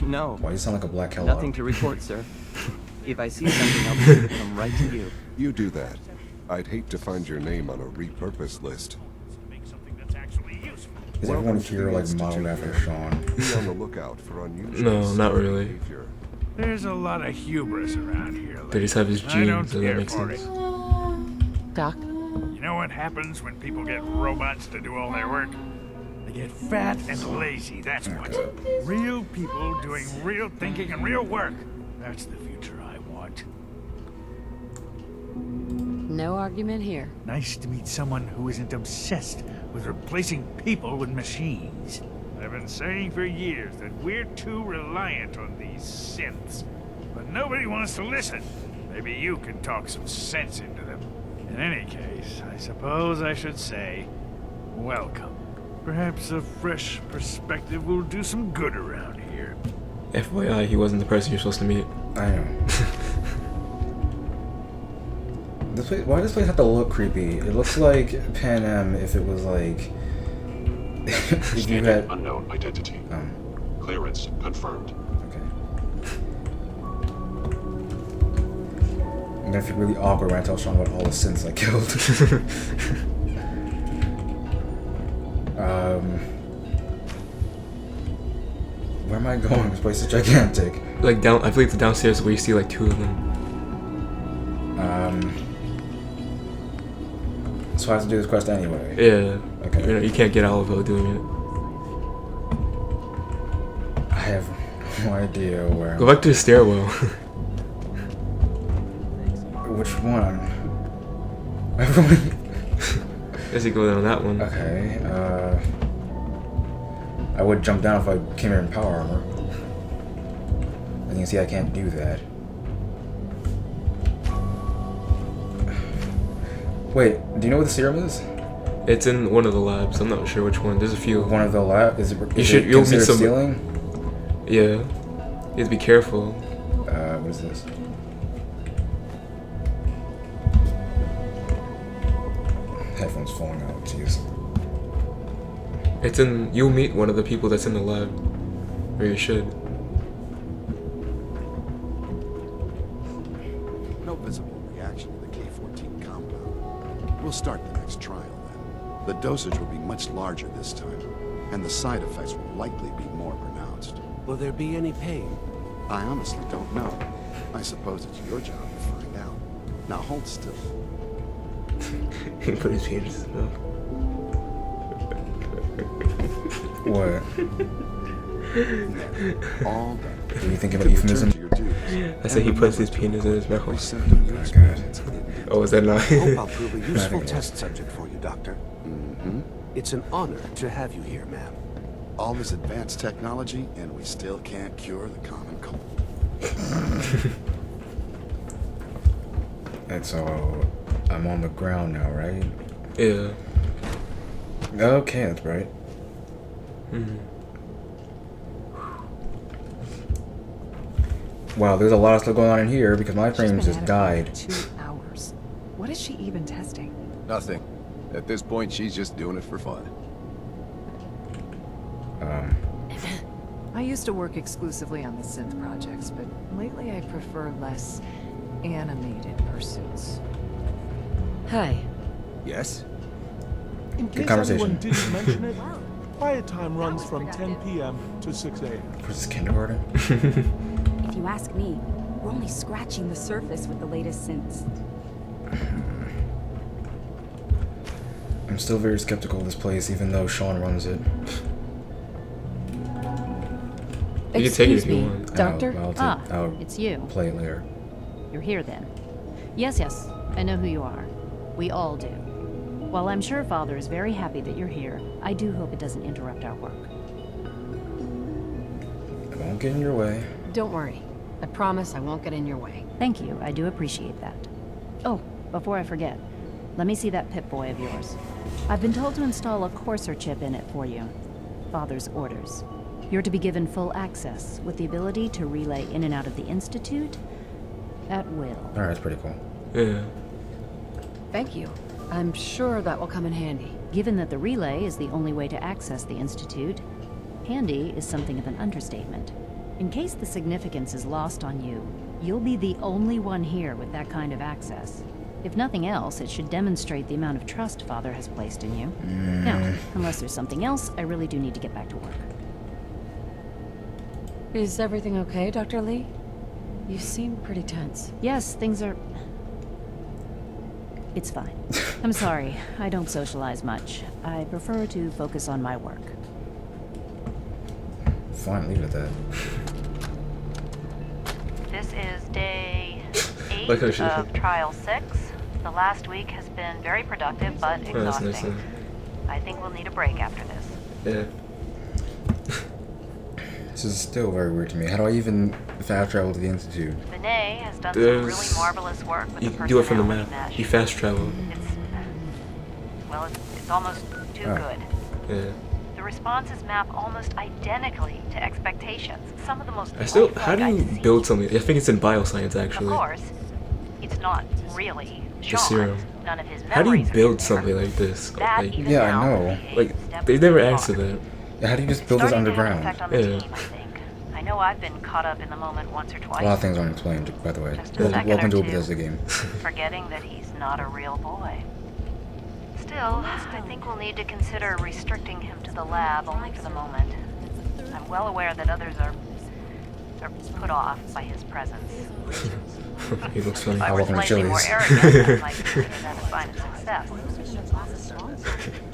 No. Why do you sound like a black hello? Nothing to report, sir. If I see something, I'll be sure to come right to you. You do that. I'd hate to find your name on a repurposed list. Is everyone here like modeled after Sean? Be on the lookout for unusual. No, not really. behavior. There's a lot of hubris around here. They just have his I don't genes, so that care makes for sense. Doc? You know what happens when people get robots to do all their work? They get fat and lazy, that's what. Real people doing real thinking and real work. That's the future I want. No argument here. Nice to meet someone who isn't obsessed with replacing people with machines. I've been saying for years that we're too reliant on these synths. But nobody wants to listen. Maybe you can talk some sense into them. In any case, I suppose I should say, welcome. Perhaps a fresh perspective will do some good around here. FYI, he wasn't the person you're supposed to meet. I know. This place, why does this place have to look creepy? It looks like Pan Am if it was like if you had unknown identity. Clearance confirmed. Okay. I'm gonna feel really awkward when I tell Sean about all the synths I killed. Where am I going? This place is gigantic. Like down, I feel like the downstairs where you see like 2 of them. So I have to do this quest anyway. Yeah. Okay. You know, you can't get out without doing it. I have no idea where. Go back to the stairwell. Which one? Everyone. Guess you go down that one. Okay. I would jump down if I came here in power armor. As you can see, I can't do that. Wait, do you know what the serum is? It's in one of the labs. I'm not sure which one. There's a few. One of the lab? You'll meet some. Stealing? Yeah. You have to be careful. What is this? Headphones falling out. Jeez. It's in. You'll meet one of the people that's in the lab, or you should. No visible reaction to the K-14 compound. We'll start the next trial then. The dosage will be much larger this time, and the side effects will likely be more pronounced. Will there be any pain? I honestly don't know. I suppose it's your job to find out. Now hold still. He put his penis in his mouth. What? There. All done. Are you thinking about euphemism? I said he puts his penis in his mouth. Oh god. Oh, is that not? I hope I'll prove a useful test subject for you, Doctor. Mm-hmm. It's an honor to have you here, ma'am. All this advanced technology, and we still can't cure the common cold. And so, I'm on the ground now, right? Yeah. Okay, that's bright. Wow, there's a lot of stuff going on in here because my frame just died. 2 hours. What is she even testing? Nothing. At this point, she's just doing it for fun. I used to work exclusively on the synth projects, but lately I prefer less animated pursuits. Hi. Yes? In Good case conversation. anyone didn't mention it, quiet time runs from 10 p.m. to 6 a.m. For this kindergarten? If you ask me, we're only scratching the surface with the latest synths. I'm still very skeptical of this place, even though Sean runs it. You can take it if you me, want. Doctor? I'll It's you. play it later. You're here then. Yes, yes, I know who you are. We all do. While I'm sure Father is very happy that you're here, I do hope it doesn't interrupt our work. I won't get in your way. Don't worry. I promise I won't get in your way. Thank you, I do appreciate that. Oh, before I forget, let me see that Pip-Boy of yours. I've been told to install a Courser chip in it for you. Father's orders. You're to be given full access, with the ability to relay in and out of the Institute at will. Alright, that's pretty cool. Yeah. Thank you. I'm sure that will come in handy. Given that the relay is the only way to access the Institute, handy is something of an understatement. In case the significance is lost on you, you'll be the only one here with that kind of access. If nothing else, it should demonstrate the amount of trust Father has placed in you. Now, unless there's something else, I really do need to get back to work. Is everything okay, Dr. Lee? You seem pretty tense. Yes, things are... It's fine. I'm sorry, I don't socialize much. I prefer to focus on my work. Fine, leave it at that. This is day 8 of Trial 6. The last week has been very productive, but exhausting. That's nice. I think we'll need a break after this. Yeah. This is still very weird to me. How do I even fast travel to the Institute? Vinay has done some really marvelous work with you the do it from the personality map. mesh. You fast travel. It's almost too good. Yeah. The responses map almost identically to expectations. Some of the most How do you build something? I think it's in bioscience actually. Of course, it's not really The Sean. serum. None of his How do you memories are build in there. something like this? That Like, even yeah, I now know. like they never answer that. Yeah, how do you just build this Starting to have an underground? effect on the team, I think. I know I've been caught up in the moment once or A twice. lot of things aren't explained, by the way. Just a second Welcome to or a two. Bethesda game. Forgetting that he's not a real boy. Still, I think we'll need to consider restricting him to the lab only for the moment. I'm well aware that others are put off by his presence. He looks funny. If I were Welcome to slightly more Chili's. arrogant, I might consider that a sign of success.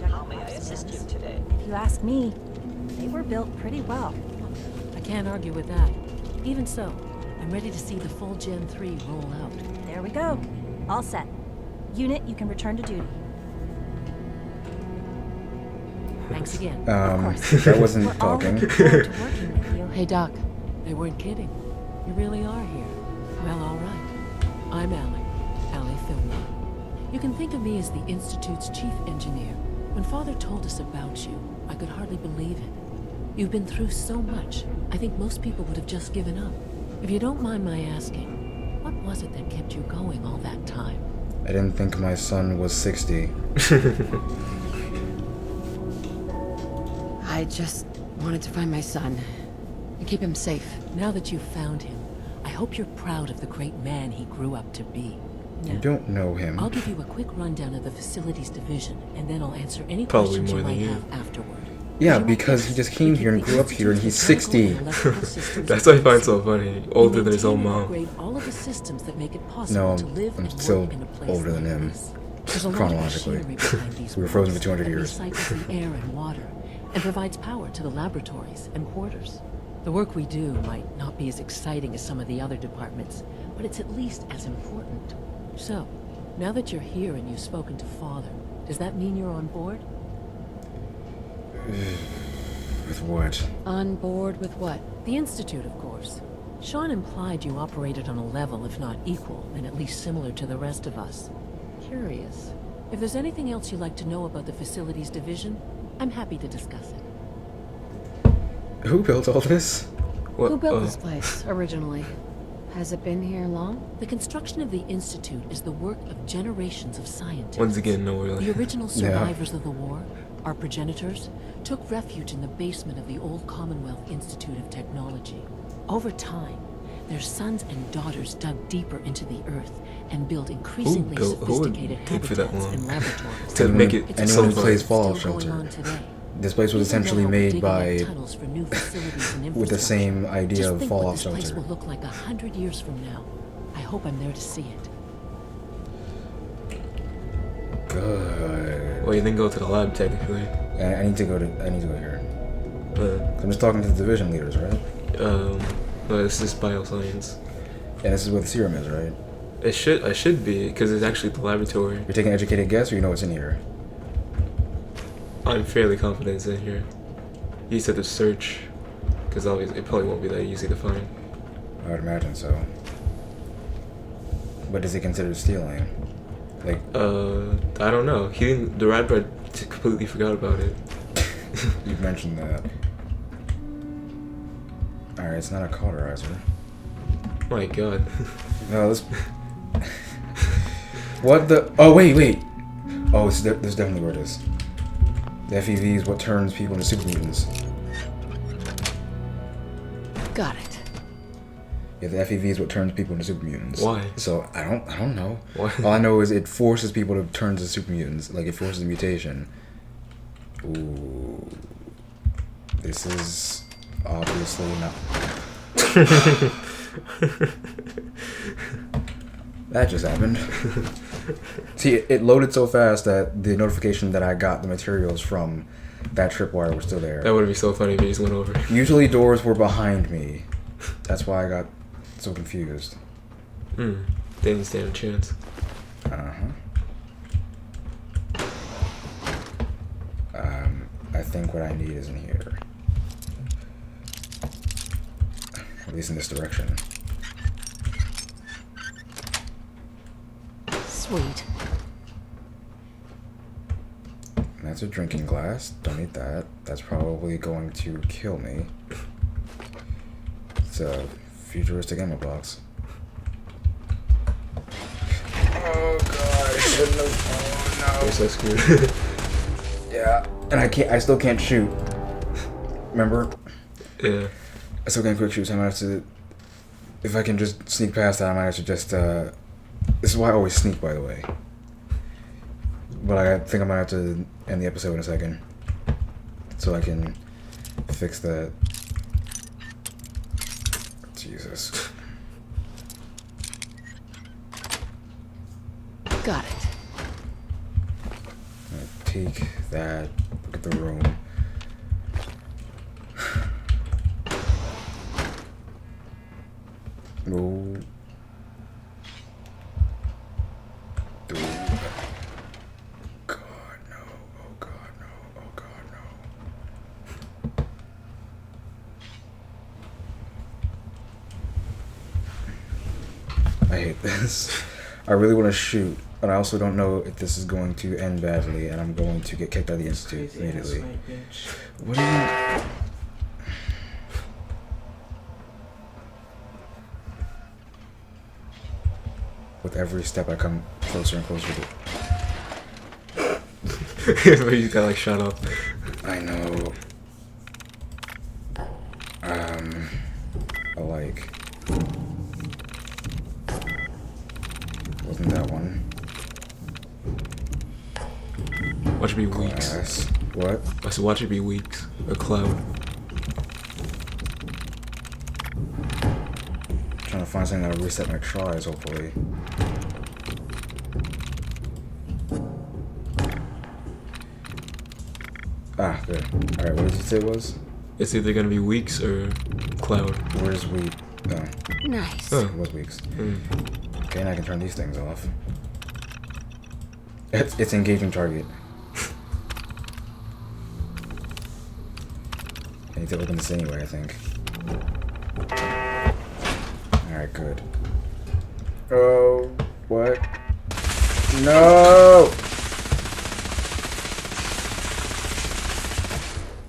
How may I assist you today? If you ask me, they were built pretty well. I can't argue with that. Even so, I'm ready to see the full Gen 3 roll out. There we go. All set. Unit, you can return to duty. Thanks again. That wasn't talking. Hey, Doc. They weren't kidding. You really are here. Well, all right. I'm Allie Fillmore. You can think of me as the Institute's chief engineer. When Father told us about you, I could hardly believe it. You've been through so much, I think most people would have just given up. If you don't mind my asking, what was it that kept you going all that time? I didn't think my son was 60. I just wanted to find my son and keep him safe. Now that you've found him, I hope you're proud of the great man he grew up to be. You don't know him. I'll give you a quick rundown of the facilities division, and then I'll answer any Probably questions more you than might you. have afterward. Yeah, because he just came here and grew up here and he's 60. That's what I find so funny. Older than his own mom. Upgrade all of the systems that make it No, possible to live I'm and still work in a place older than like him. this. There's a lot of Chronologically. machinery behind these We were frozen for walls 200 that years. recycles the air and water and provides power to the laboratories and quarters. The work we do might not be as exciting as some of the other departments, but it's at least as important. So, now that you're here and you've spoken to Father, does that mean you're on board? With what? On board with what? The Institute, of course. Sean implied you operated on a level, if not equal, and at least similar to the rest of us. Curious. If there's anything else you'd like to know about the Facilities Division, I'm happy to discuss it. Who built all this? Who built this place, originally? Has it been here long? The construction of the Institute is the work of generations of scientists. Once again, no really. The original Yeah. survivors of the war, our progenitors, took refuge in the basement of the old Commonwealth Institute of Technology. Over time, their sons and daughters dug deeper into the earth and built increasingly Who would sophisticated dig for that habitats long? and laboratories. To make it It's anyone who still plays going Fallout on Shelter. today. This place was Even essentially now, we're made digging by up tunnels for new facilities and with the same idea Just of think what Fallout this place Shelter. will look like 100 years from now. I hope I'm there to see it. Good. Well, you didn't go to the lab technically. I need to go here. I'm just talking to the division leaders, right? No, this is bioscience. And this is where the serum is, right? I should be, because it's actually the laboratory. You're taking an educated guess, or you know what's in here? I'm fairly confident it's in here. You said to search, because obviously it probably won't be that easy to find. I would imagine so. But is it considered stealing? Like, I don't know. He didn't. The rat bread completely forgot about it. You mentioned that. All right, it's not a cauterizer. My God. No, this. What the? Oh wait. Oh, this is definitely where it is. The FEV is what turns people into super mutants. Got it. Yeah, the FEV is what turns people into super mutants. Why? So I don't know. Why? All I know is it forces people to turn into super mutants. Like, it forces a mutation. Ooh. This is obviously not. That just happened. See, it loaded so fast that the notification that I got the materials from that tripwire was still there. That would be so funny if he just went over. Usually doors were behind me. That's why I got so confused. They didn't stand a chance. I think what I need is in here. At least in this direction. Sweet. That's a drinking glass. Don't need that. That's probably going to kill me. It's a futuristic ammo box. Oh god, I shouldn't have. Oh no. You're so screwed. Yeah, and I still can't shoot. Remember? Yeah. I still can't quick shoot, so I might have to. If I can just sneak past that, I might have to just. This is why I always sneak, by the way. But I think I might have to end the episode in a second, so I can fix that. Jesus. Got it. I'm gonna take that. Look at the room. No. God, no. Oh, God, no. Oh, God, no. I hate this. I really want to shoot, but I also don't know if this is going to end badly, and I'm going to get kicked out of the institute immediately. What do you... With every step I come closer and closer to it. But you got like shut up. I know. Like. Wasn't that one? Watch it be weeks. Glass. What? I said watch it be weeks. A cloud. Trying to find something that'll reset my tries, hopefully. Ah, good. Alright, what did you say it was? It's either gonna be weeks or cloud. Where's week? Oh. Nice. Oh, it was weeks. Okay, and I can turn these things off. It's engaging target. I need to open this anyway, I think. Alright, good. Oh, what? No!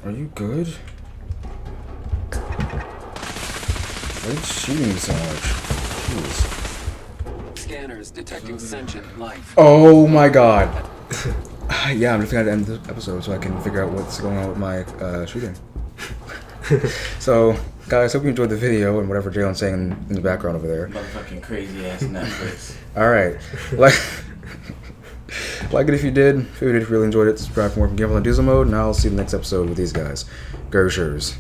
Are you good? Why are you shooting me so much? Jeez. Scanners detecting sentient life. Oh my god. Yeah, I'm just gonna end the episode so I can figure out what's going on with my shooting. So, guys, hope you enjoyed the video and whatever Jalen's saying in the background over there. Motherfucking crazy ass Netflix. Alright. Like it if you did. If you really enjoyed it, subscribe for more from Gamble and Diesel Mode, and I'll see you in the next episode with these guys. Gershers.